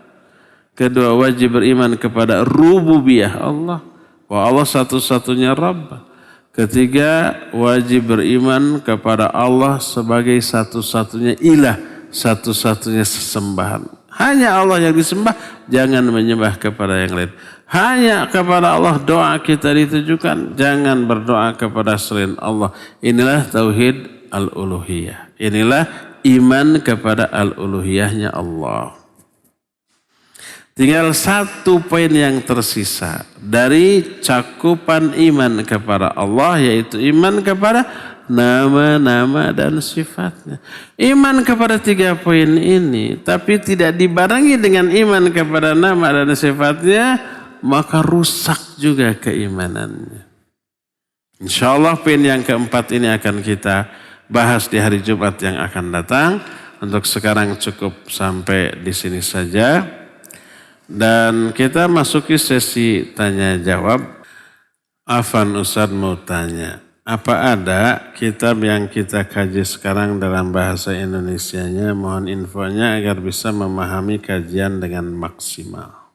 [SPEAKER 2] Kedua, wajib beriman kepada rububiyah Allah. Bahwa Allah satu-satunya Rabb. Ketiga, wajib beriman kepada Allah sebagai satu-satunya ilah. Satu-satunya sesembahan. Hanya Allah yang disembah, jangan menyembah kepada yang lain. Hanya kepada Allah doa kita ditujukan, jangan berdoa kepada selain Allah. Inilah tauhid al-uluhiyah. Inilah iman kepada al-uluhiyahnya Allah. Tinggal satu poin yang tersisa dari cakupan iman kepada Allah, yaitu iman kepada nama-nama dan sifatnya. Iman kepada 3 poin ini, tapi tidak dibarengi dengan iman kepada nama dan sifatnya, maka rusak juga keimanannya. Insya Allah poin yang keempat ini akan kita bahas di hari Jumat yang akan datang. Untuk sekarang cukup sampai di sini saja. Dan kita masuki sesi tanya jawab. Afan Ustadz mau tanya. Apa ada kitab yang kita kaji sekarang dalam bahasa Indonesianya? Mohon infonya agar bisa memahami kajian dengan maksimal.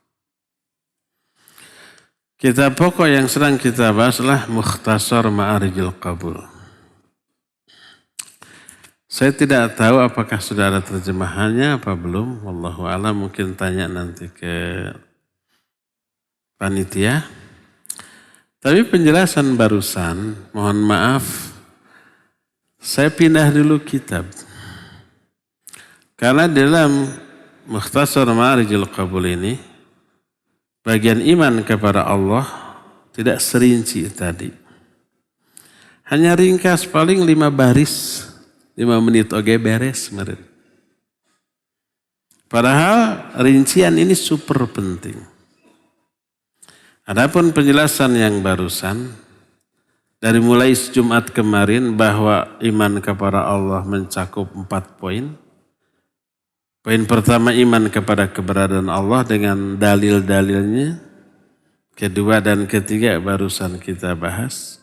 [SPEAKER 2] Kitab pokok yang sedang kita bahas adalah Mukhtasar Ma'arijul Qabul. Saya tidak tahu apakah sudah ada terjemahannya apa belum. Wallahu a'lam, mungkin tanya nanti ke panitia. Tapi penjelasan barusan, mohon maaf, saya pindah dulu kitab. Karena dalam Mukhtasar Ma'arijul Qabul ini, bagian iman kepada Allah tidak serinci tadi. Hanya ringkas paling 5 baris, 5 menit oke beres. Padahal rincian ini super penting. Adapun penjelasan yang barusan dari mulai Jumat kemarin bahwa iman kepada Allah mencakup 4 poin. Poin pertama, iman kepada keberadaan Allah dengan dalil-dalilnya. Kedua dan ketiga barusan kita bahas.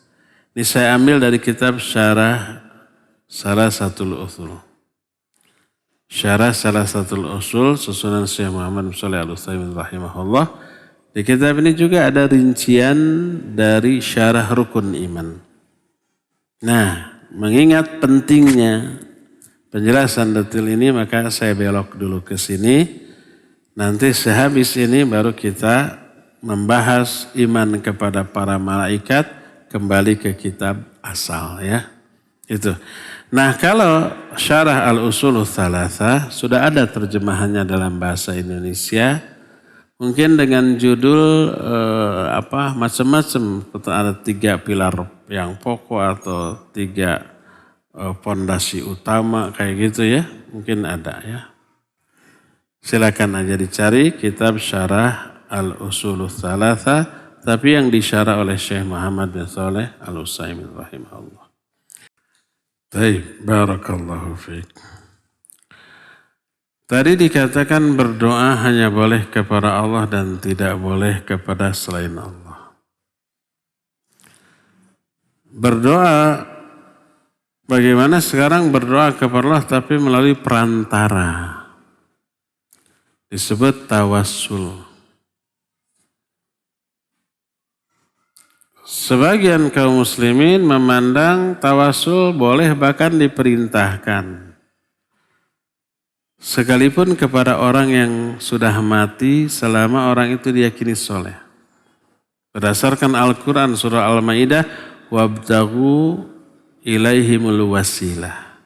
[SPEAKER 2] Ini saya ambil dari kitab Syarah Salasatul Usul. Syarah Salasatul Usul susunan Syekh Muhammad bin Shalih Al-Utsaimin rahimahullah. Di kitab ini juga ada rincian dari syarah rukun iman. Nah, mengingat pentingnya penjelasan detail ini, maka saya belok dulu ke sini. Nanti sehabis ini baru kita membahas iman kepada para malaikat, kembali ke kitab asal ya. Itu. Nah, kalau syarah al-usulul tsalatsa sudah ada terjemahannya dalam bahasa Indonesia. Mungkin dengan judul macam-macam, ada 3 pilar yang pokok atau 3 pondasi utama kayak gitu ya, mungkin ada ya. Silakan aja dicari kitab Syarah Al-Usulul Tsalatsa, tapi yang disyarah oleh Syekh Muhammad bin Shalih Al-Utsaimin rahimahullah. Baik, barakallahu fiik. Tadi dikatakan berdoa hanya boleh kepada Allah dan tidak boleh kepada selain Allah. Berdoa, bagaimana sekarang berdoa kepada Allah tapi melalui perantara. Disebut tawassul. Sebagian kaum muslimin memandang tawasul boleh bahkan diperintahkan. Sekalipun kepada orang yang sudah mati selama orang itu diyakini soleh. Berdasarkan Al-Quran surah Al-Ma'idah, wabtaghu ilaihimul wasilah.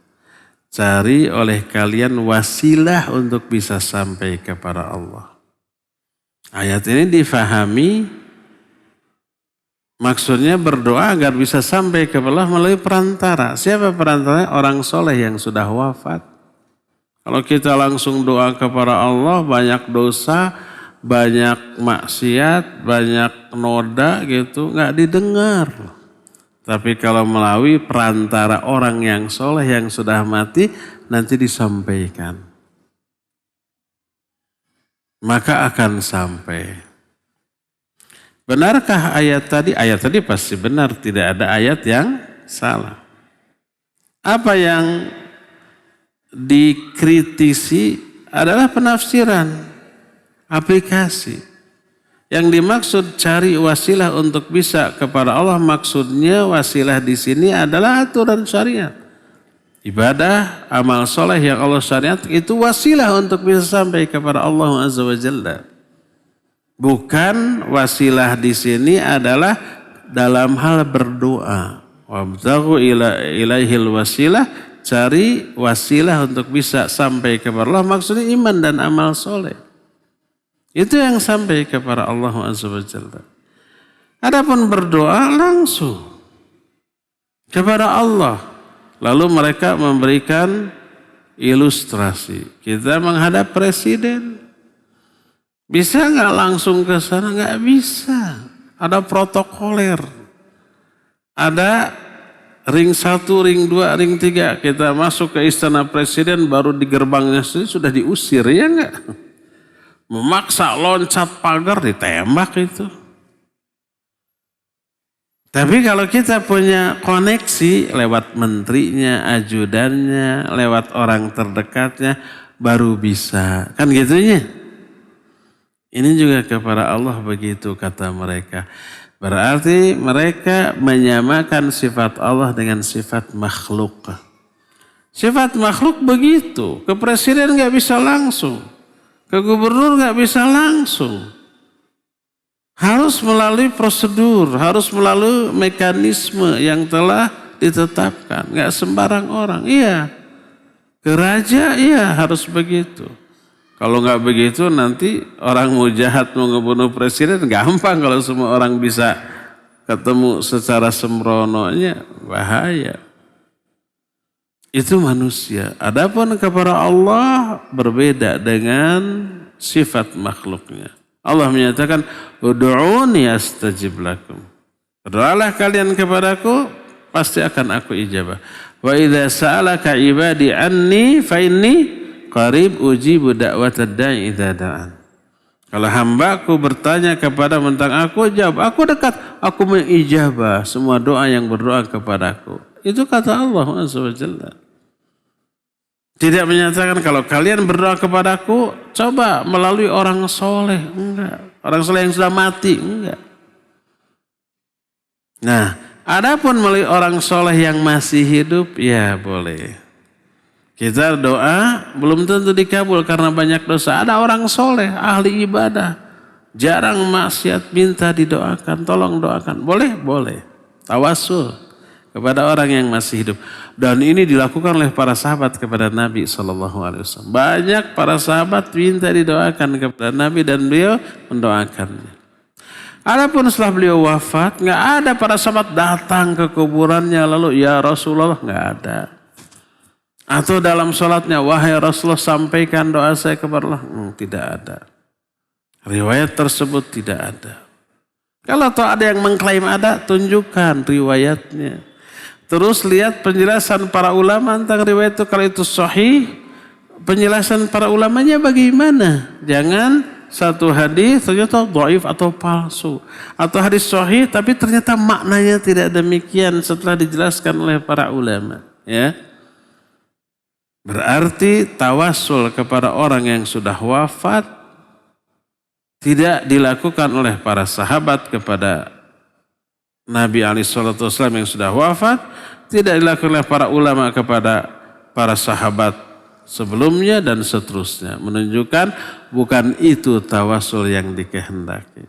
[SPEAKER 2] Cari oleh kalian wasilah untuk bisa sampai kepada Allah. Ayat ini difahami maksudnya berdoa agar bisa sampai kepada Allah melalui perantara. Siapa perantaranya? Orang soleh yang sudah wafat. Kalau kita langsung doa kepada Allah, banyak dosa, banyak maksiat, banyak noda gitu, nggak didengar. Tapi kalau melalui perantara orang yang soleh yang sudah mati, nanti disampaikan. Maka akan sampai. Benarkah ayat tadi? Ayat tadi pasti benar, tidak ada ayat yang salah. Apa yang dikritisi adalah penafsiran, aplikasi. Yang dimaksud cari wasilah untuk bisa kepada Allah, maksudnya wasilah di sini adalah aturan syariat. Ibadah, amal soleh yang Allah syariat itu wasilah untuk bisa sampai kepada Allah Azza wa Jalla. Bukan wasilah di sini adalah dalam hal berdoa. Wabtaghu ilaihil wasilah, cari wasilah untuk bisa sampai kepada Allah. Maksudnya iman dan amal soleh. Itu yang sampai kepada Allah Azza wa Jalla. Adapun berdoa langsung kepada Allah. Lalu mereka memberikan ilustrasi. Kita menghadap presiden. Bisa nggak langsung ke sana? Nggak bisa. Ada protokoler. Ada ring 1, ring 2, ring 3. Kita masuk ke istana presiden baru di gerbangnya sudah diusir, ya nggak? Memaksa loncat pagar ditembak itu. Tapi kalau kita punya koneksi lewat menterinya, ajudannya, lewat orang terdekatnya, baru bisa. Kan gitunya. Ini juga kepada Allah begitu kata mereka. Berarti mereka menyamakan sifat Allah dengan sifat makhluk. Sifat makhluk begitu. Ke presiden nggak bisa langsung. Ke gubernur nggak bisa langsung. Harus melalui prosedur, harus melalui mekanisme yang telah ditetapkan. Nggak sembarang orang. Iya. Ke raja, iya harus begitu. Kalau nggak begitu nanti orang mau jahat mau ngebunuh presiden gampang kalau semua orang bisa ketemu secara sembrononya, bahaya. Itu manusia. Adapun kepada Allah berbeda dengan sifat makhluknya. Allah menyatakan, ud'uni astajib lakum. Berdoalah kalian kepadaku, pasti akan aku ijabah. Wa idza sa'alaka ibadi anni fa inni qarib ujibu da'watad da'i idza da'an. Kalau hambaku bertanya kepada tentang aku, jawab, aku dekat, aku mengijabah semua doa yang berdoa kepadaku. Itu kata Allah Azza wa Jalla. Tidak menyatakan kalau kalian berdoa kepadaku, coba melalui orang soleh. Enggak. Orang soleh yang sudah mati. Enggak. Nah, adapun melalui orang soleh yang masih hidup, ya boleh. Kita doa belum tentu dikabul karena banyak dosa. Ada orang soleh, ahli ibadah. Jarang maksiat, minta didoakan. Tolong doakan. Boleh? Boleh. Tawasul kepada orang yang masih hidup. Dan ini dilakukan oleh para sahabat kepada Nabi SAW. Banyak para sahabat minta didoakan kepada Nabi dan beliau mendoakannya. Adapun setelah beliau wafat, nggak ada para sahabat datang ke kuburannya lalu ya Rasulullah, nggak ada. Atau dalam sholatnya, wahai Rasulullah sampaikan doa saya kepada Allah. Tidak ada. Riwayat tersebut tidak ada. Kalau ada yang mengklaim ada, tunjukkan riwayatnya. Terus lihat penjelasan para ulama tentang riwayat itu. Kalau itu sahih, penjelasan para ulamanya bagaimana? Jangan satu hadis ternyata dhaif atau palsu. Atau hadis sahih tapi ternyata maknanya tidak demikian setelah dijelaskan oleh para ulama. Ya. Berarti tawasul kepada orang yang sudah wafat tidak dilakukan oleh para sahabat kepada Nabi SAW yang sudah wafat, tidak dilakukan oleh para ulama kepada para sahabat sebelumnya dan seterusnya. Menunjukkan bukan itu tawasul yang dikehendaki.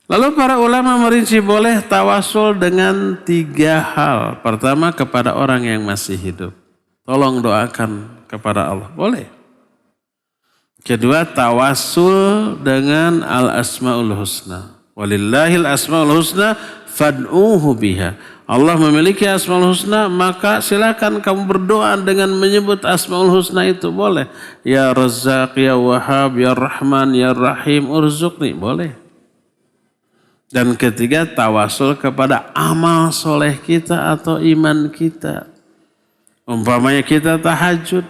[SPEAKER 2] Lalu para ulama merinci boleh tawasul dengan 3 hal. Pertama, kepada orang yang masih hidup. Tolong doakan kepada Allah. Boleh. Kedua, tawasul dengan al-asma'ul husna. Walillahil asma'ul husna fad'uhu biha. Allah memiliki asma'ul husna, maka silakan kamu berdoa dengan menyebut asma'ul husna itu. Boleh. Ya Razzaq, ya Wahhab, ya Rahman, ya Rahim, urzuqni. Boleh. Dan ketiga, tawasul kepada amal soleh kita atau iman kita. Umpamanya kita tahajud,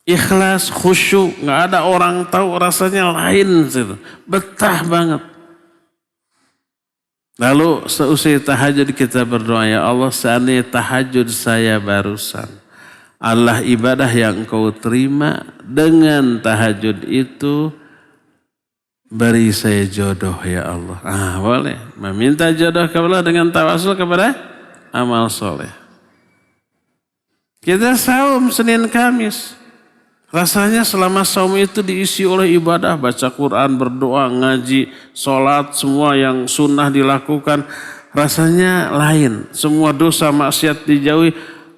[SPEAKER 2] ikhlas, khusyuk, nggak ada orang tahu, rasanya lain, betah banget. Lalu seusai tahajud kita berdoa, ya Allah, seandainya tahajud saya barusan adalah ibadah yang Engkau terima, dengan tahajud itu beri saya jodoh ya Allah. Boleh meminta jodoh kepada Allah dengan tawasul kepada amal soleh. Kita saum Senin Kamis. Rasanya selama saum itu diisi oleh ibadah, baca Quran, berdoa, ngaji, sholat, semua yang sunnah dilakukan. Rasanya lain. Semua dosa maksiat dijauhi.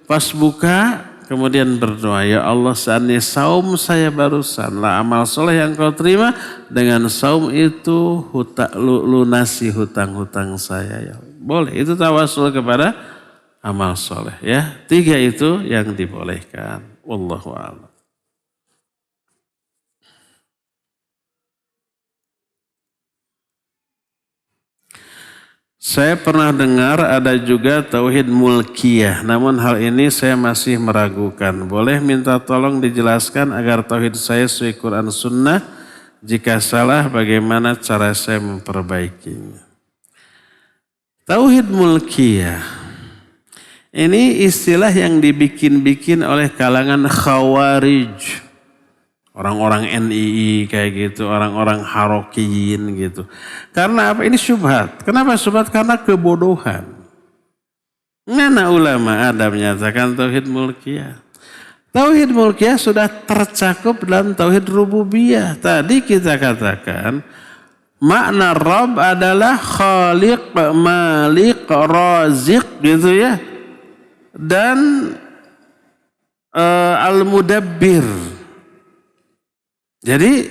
[SPEAKER 2] Pas buka, kemudian berdoa, ya Allah, seandainya saum saya barusan lah amal soleh yang Kau terima, dengan saum itu lunasi hutang-hutang saya. Ya. Boleh, itu tawasul kepada amal soleh. Ya, 3 itu yang dibolehkan. Wallahu a'lam. Saya pernah dengar ada juga tauhid mulkiyah, namun hal ini saya masih meragukan. Boleh minta tolong dijelaskan agar tauhid saya sesuai Quran Sunnah? Jika salah, bagaimana cara saya memperbaikinya? Tauhid mulkiyah ini istilah yang dibikin-bikin oleh kalangan khawarij. Orang-orang NII kayak gitu, orang-orang harokiyin gitu. Karena apa? Ini syubhat. Kenapa syubhat? Karena kebodohan. Mana ulama ada menyatakan tauhid mulkiyah. Tauhid mulkiyah sudah tercakup dalam tauhid rububiyah. Tadi kita katakan makna Rabb adalah Khaliq, Malik, Razik gitu ya. Dan Al-Mudabbir. Jadi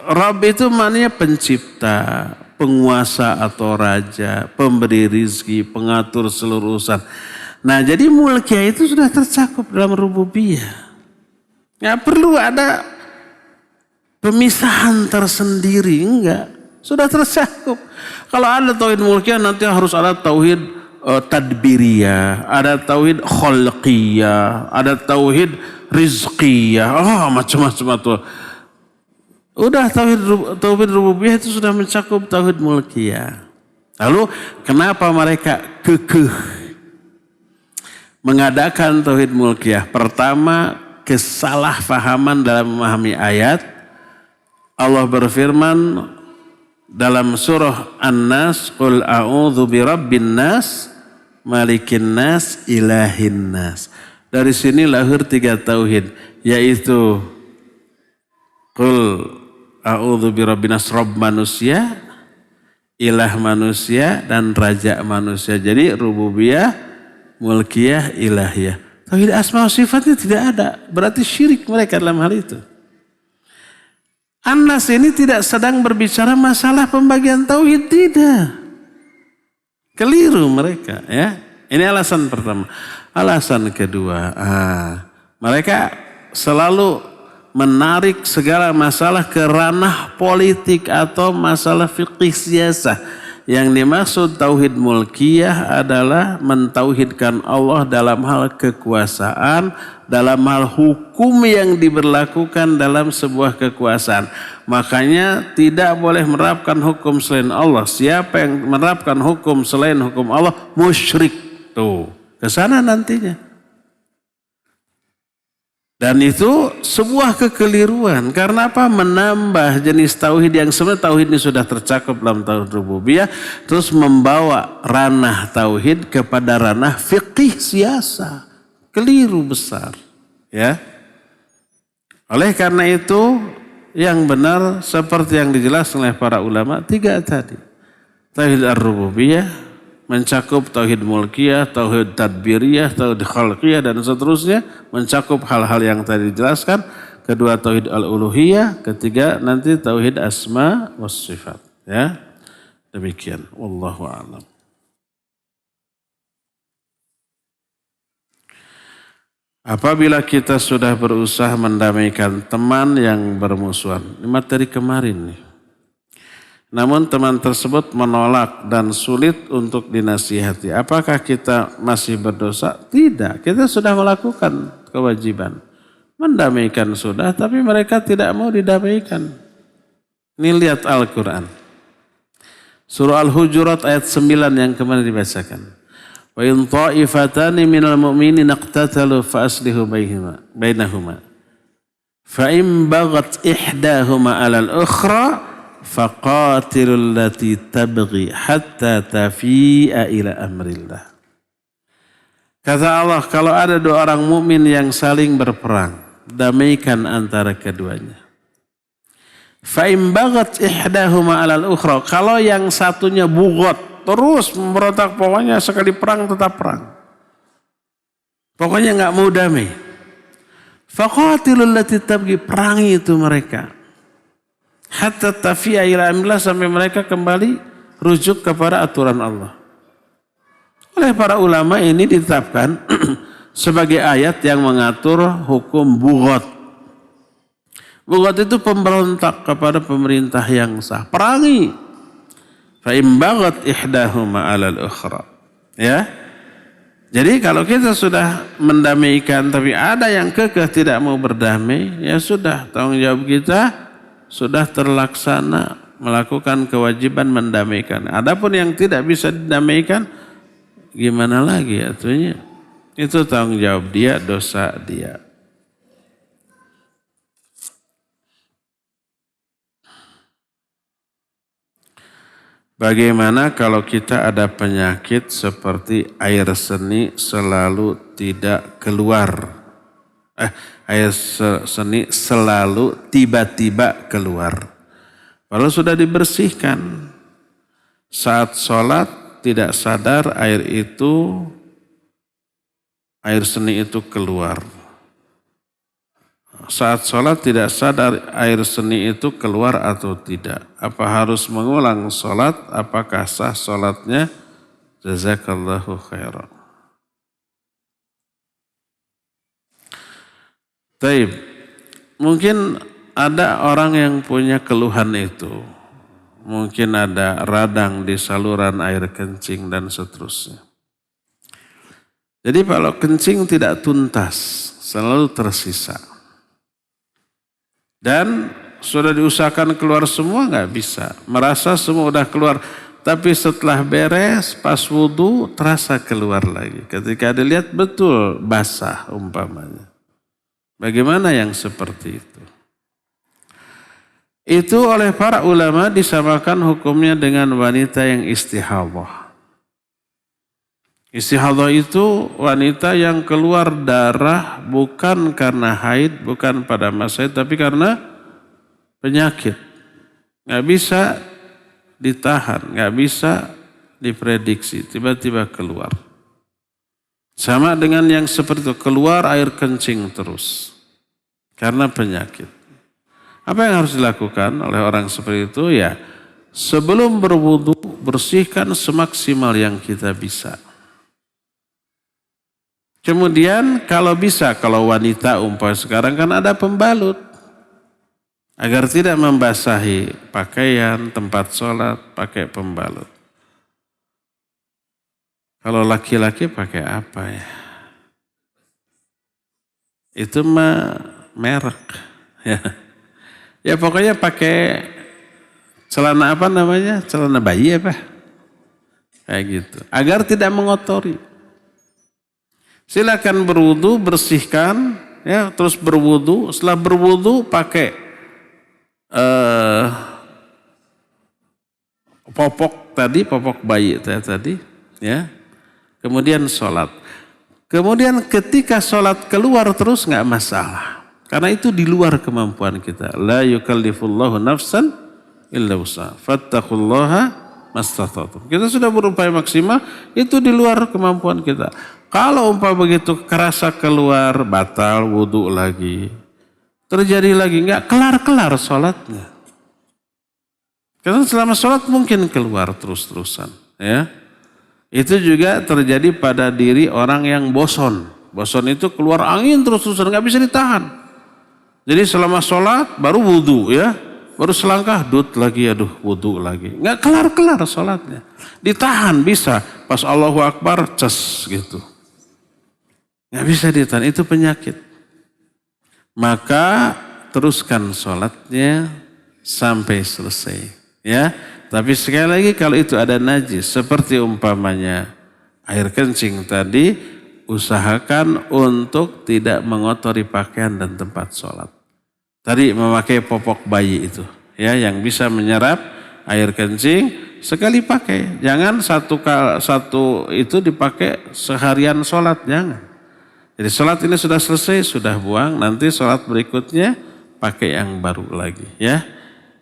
[SPEAKER 2] Rabb itu maknanya pencipta, penguasa atau raja, pemberi rizki, pengatur seluruh urusan. Nah, jadi mulkiyah itu sudah tercakup dalam rububiyah. Nggak perlu ada pemisahan tersendiri, enggak. Sudah tercakup. Kalau ada tauhid mulkiyah nanti harus ada tauhid tadbiriyah, ada tauhid khalqiyah, ada tauhid rizqiyah, macam-macam tuh. Udah tauhid rububiyah itu sudah mencakup tauhid mulkiyah. Lalu kenapa mereka kekeh mengadakan tauhid mulkiyah? Pertama, kesalahpahaman dalam memahami ayat. Allah berfirman dalam surah An-Nas, qul a'udzu birabbin nas, malikin nas, ilahin nas. Dari sini lahir 3 tauhid, yaitu qul a'udzu birabbin nas, Rabb manusia, ilah manusia, dan raja manusia. Jadi rububiyah, mulkiyah, ilahiyah. Tauhid asma wa sifatnya tidak ada. Berarti syirik mereka dalam hal itu. An-Nas ini tidak sedang berbicara masalah pembagian tauhid, tidak. Keliru mereka, ya. Ini alasan pertama. Alasan kedua, mereka selalu menarik segala masalah ke ranah politik atau masalah fiqih siasah. Yang dimaksud tauhid mulkiyah adalah mentauhidkan Allah dalam hal kekuasaan, dalam hal hukum yang diberlakukan dalam sebuah kekuasaan. Makanya tidak boleh menerapkan hukum selain Allah. Siapa yang menerapkan hukum selain hukum Allah, musyrik. Tuh, ke sana nantinya. Dan itu sebuah kekeliruan. Karena apa? Menambah jenis tauhid yang sebenarnya tauhid ini sudah tercakup dalam tauhid rububiyah, terus membawa ranah tauhid kepada ranah fiqih siasa. Keliru besar. Ya. Oleh karena itu yang benar seperti yang dijelaskan oleh para ulama 3 tadi. Tauhid ar-rububiyah mencakup tauhid mulkiyah, tauhid tadbiriyah, tauhid khalqiyah dan seterusnya, mencakup hal-hal yang tadi dijelaskan. Kedua tauhid al-uluhiyah, ketiga nanti tauhid asma was sifat. Ya. Demikian, wallahu a'lam. Apabila kita sudah berusaha mendamaikan teman yang bermusuhan, ini materi kemarin nih. Namun teman tersebut menolak dan sulit untuk dinasihati. Apakah kita masih berdosa? Tidak, kita sudah melakukan kewajiban. Mendamaikan sudah, tapi mereka tidak mau didamaikan. Ini lihat Al-Quran. Surah Al-Hujurat ayat 9 yang kemarin dibacakan. Wa in ta'ifatani minal mu'minin iqtatalu fa aslihu bainahuma. Fa in baghat ihdahuma 'alal ukhra faqatilul lati tabghi hatta tafi'a ila amrillah. Kata Allah, kalau ada 2 orang mukmin yang saling berperang, damaikan antara keduanya. Fa in baghat ihdahuma 'alal ukhra, kalau yang satunya bugot, terus memberontak, pokoknya sekali perang tetap perang. Pokoknya enggak mau damai. Faqatilul lati tabghi, perangi itu mereka. Hatta tafi'a ila amrillah, sampai mereka kembali rujuk kepada aturan Allah. Oleh para ulama ini ditetapkan sebagai ayat yang mengatur hukum bughat. Bughat itu pemberontak kepada pemerintah yang sah. Perangi. Fa in baghat ihdahuma 'alal ukhra. Ya. Jadi kalau kita sudah mendamaikan tapi ada yang kekeh tidak mau berdamai, ya sudah, tanggung jawab kita sudah terlaksana, melakukan kewajiban mendamaikan. Adapun yang tidak bisa didamaikan, gimana lagi artinya? Itu tanggung jawab dia, dosa dia. Bagaimana kalau kita ada penyakit seperti air seni selalu tidak keluar? Air seni selalu tiba-tiba keluar. Kalau sudah dibersihkan, saat sholat tidak sadar air seni itu keluar. Saat sholat tidak sadar air seni itu keluar atau tidak. Apa harus mengulang sholat? Apakah sah sholatnya? Jazakallahu khairan. Taib, mungkin ada orang yang punya keluhan itu. Mungkin ada radang di saluran air kencing dan seterusnya. Jadi kalau kencing tidak tuntas, selalu tersisa. Dan sudah diusahakan keluar semua nggak bisa. Merasa semua udah keluar. Tapi setelah beres, pas wudhu terasa keluar lagi. Ketika dilihat betul basah umpamanya. Bagaimana yang seperti itu? Itu oleh para ulama disamakan hukumnya dengan wanita yang istihadah. Istihadah itu wanita yang keluar darah bukan karena haid, bukan pada masa haid, tapi karena penyakit. Nggak bisa ditahan, nggak bisa diprediksi, tiba-tiba keluar. Sama dengan yang seperti itu, keluar air kencing terus karena penyakit. Apa yang harus dilakukan oleh orang seperti itu? Ya, sebelum berwudu bersihkan semaksimal yang kita bisa. Kemudian kalau bisa, kalau wanita umpamanya sekarang kan ada pembalut. Agar tidak membasahi pakaian, tempat sholat, pakai pembalut. Kalau laki-laki pakai apa ya? Itu mah merek. Ya pokoknya pakai celana apa namanya? Celana bayi apa? Kayak gitu. Agar tidak mengotori. Silakan berwudu, bersihkan, ya, terus berwudu, setelah berwudu pakai popok bayi tadi, ya. Kemudian sholat. Kemudian ketika sholat keluar terus nggak masalah. Karena itu di luar kemampuan kita. La yukallifullahu nafsan illa wus'aha. Fattaqullaha mastata'tum. Kita sudah berupaya maksimal, itu di luar kemampuan kita. Kalau begitu kerasa keluar, batal wudu lagi. Terjadi lagi, nggak kelar-kelar sholatnya. Karena selama sholat mungkin keluar terus-terusan. Ya. Itu juga terjadi pada diri orang yang boson. Boson itu keluar angin terus-terusan, nggak bisa ditahan. Jadi selama sholat baru wudu ya. Baru selangkah dut lagi, aduh wudu lagi. Nggak kelar-kelar sholatnya. Ditahan bisa, pas Allahu Akbar ces gitu. Nggak bisa ditahan, itu penyakit. Maka teruskan sholatnya sampai selesai. Ya. Tapi sekali lagi kalau itu ada najis seperti umpamanya air kencing tadi, usahakan untuk tidak mengotori pakaian dan tempat sholat. Tadi memakai popok bayi itu ya yang bisa menyerap air kencing sekali pakai. Jangan satu itu dipakai seharian sholat, jangan. Jadi sholat ini sudah selesai, sudah buang, nanti sholat berikutnya pakai yang baru lagi ya.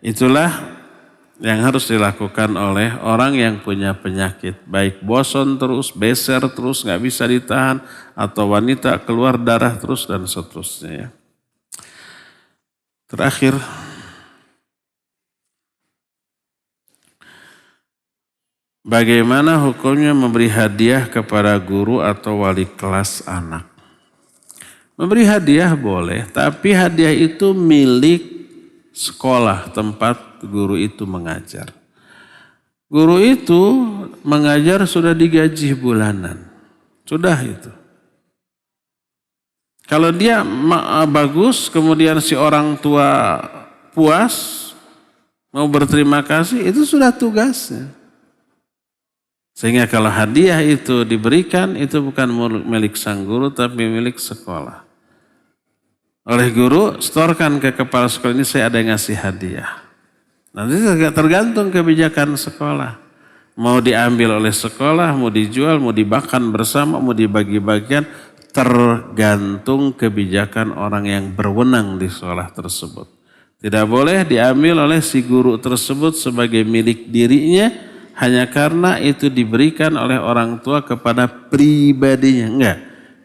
[SPEAKER 2] Itulah yang harus dilakukan oleh orang yang punya penyakit. Baik boson terus, beser terus, nggak bisa ditahan. Atau wanita keluar darah terus dan seterusnya. Ya. Terakhir. Bagaimana hukumnya memberi hadiah kepada guru atau wali kelas anak? Memberi hadiah boleh, tapi hadiah itu milik sekolah tempat guru itu mengajar. Guru itu mengajar sudah digaji bulanan. Sudah itu. Kalau dia bagus, kemudian si orang tua puas, mau berterima kasih, itu sudah tugasnya. Sehingga kalau hadiah itu diberikan, itu bukan milik sang guru, tapi milik sekolah. Oleh guru, setorkan ke kepala sekolah ini, saya ada yang ngasih hadiah. Nanti tergantung kebijakan sekolah. Mau diambil oleh sekolah, mau dijual, mau dimakan bersama, mau dibagi-bagian. Tergantung kebijakan orang yang berwenang di sekolah tersebut. Tidak boleh diambil oleh si guru tersebut sebagai milik dirinya hanya karena itu diberikan oleh orang tua kepada pribadinya. Enggak.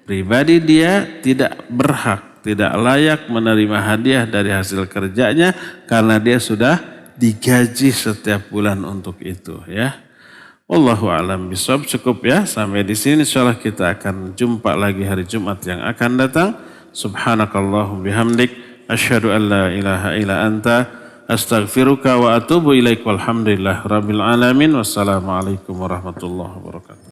[SPEAKER 2] Pribadi dia tidak berhak, tidak layak menerima hadiah dari hasil kerjanya karena dia sudah digaji setiap bulan untuk itu ya. Wallahu a'lam bishawab. Cukup ya sampai di sini, insyaallah kita akan jumpa lagi hari Jumat yang akan datang. Subhanakallahumma bihamdik asyhadu an la ilaha illa anta astaghfiruka wa atubu ilaik. Walhamdulillah rabbil alamin. Wassalamualaikum warahmatullahi wabarakatuh.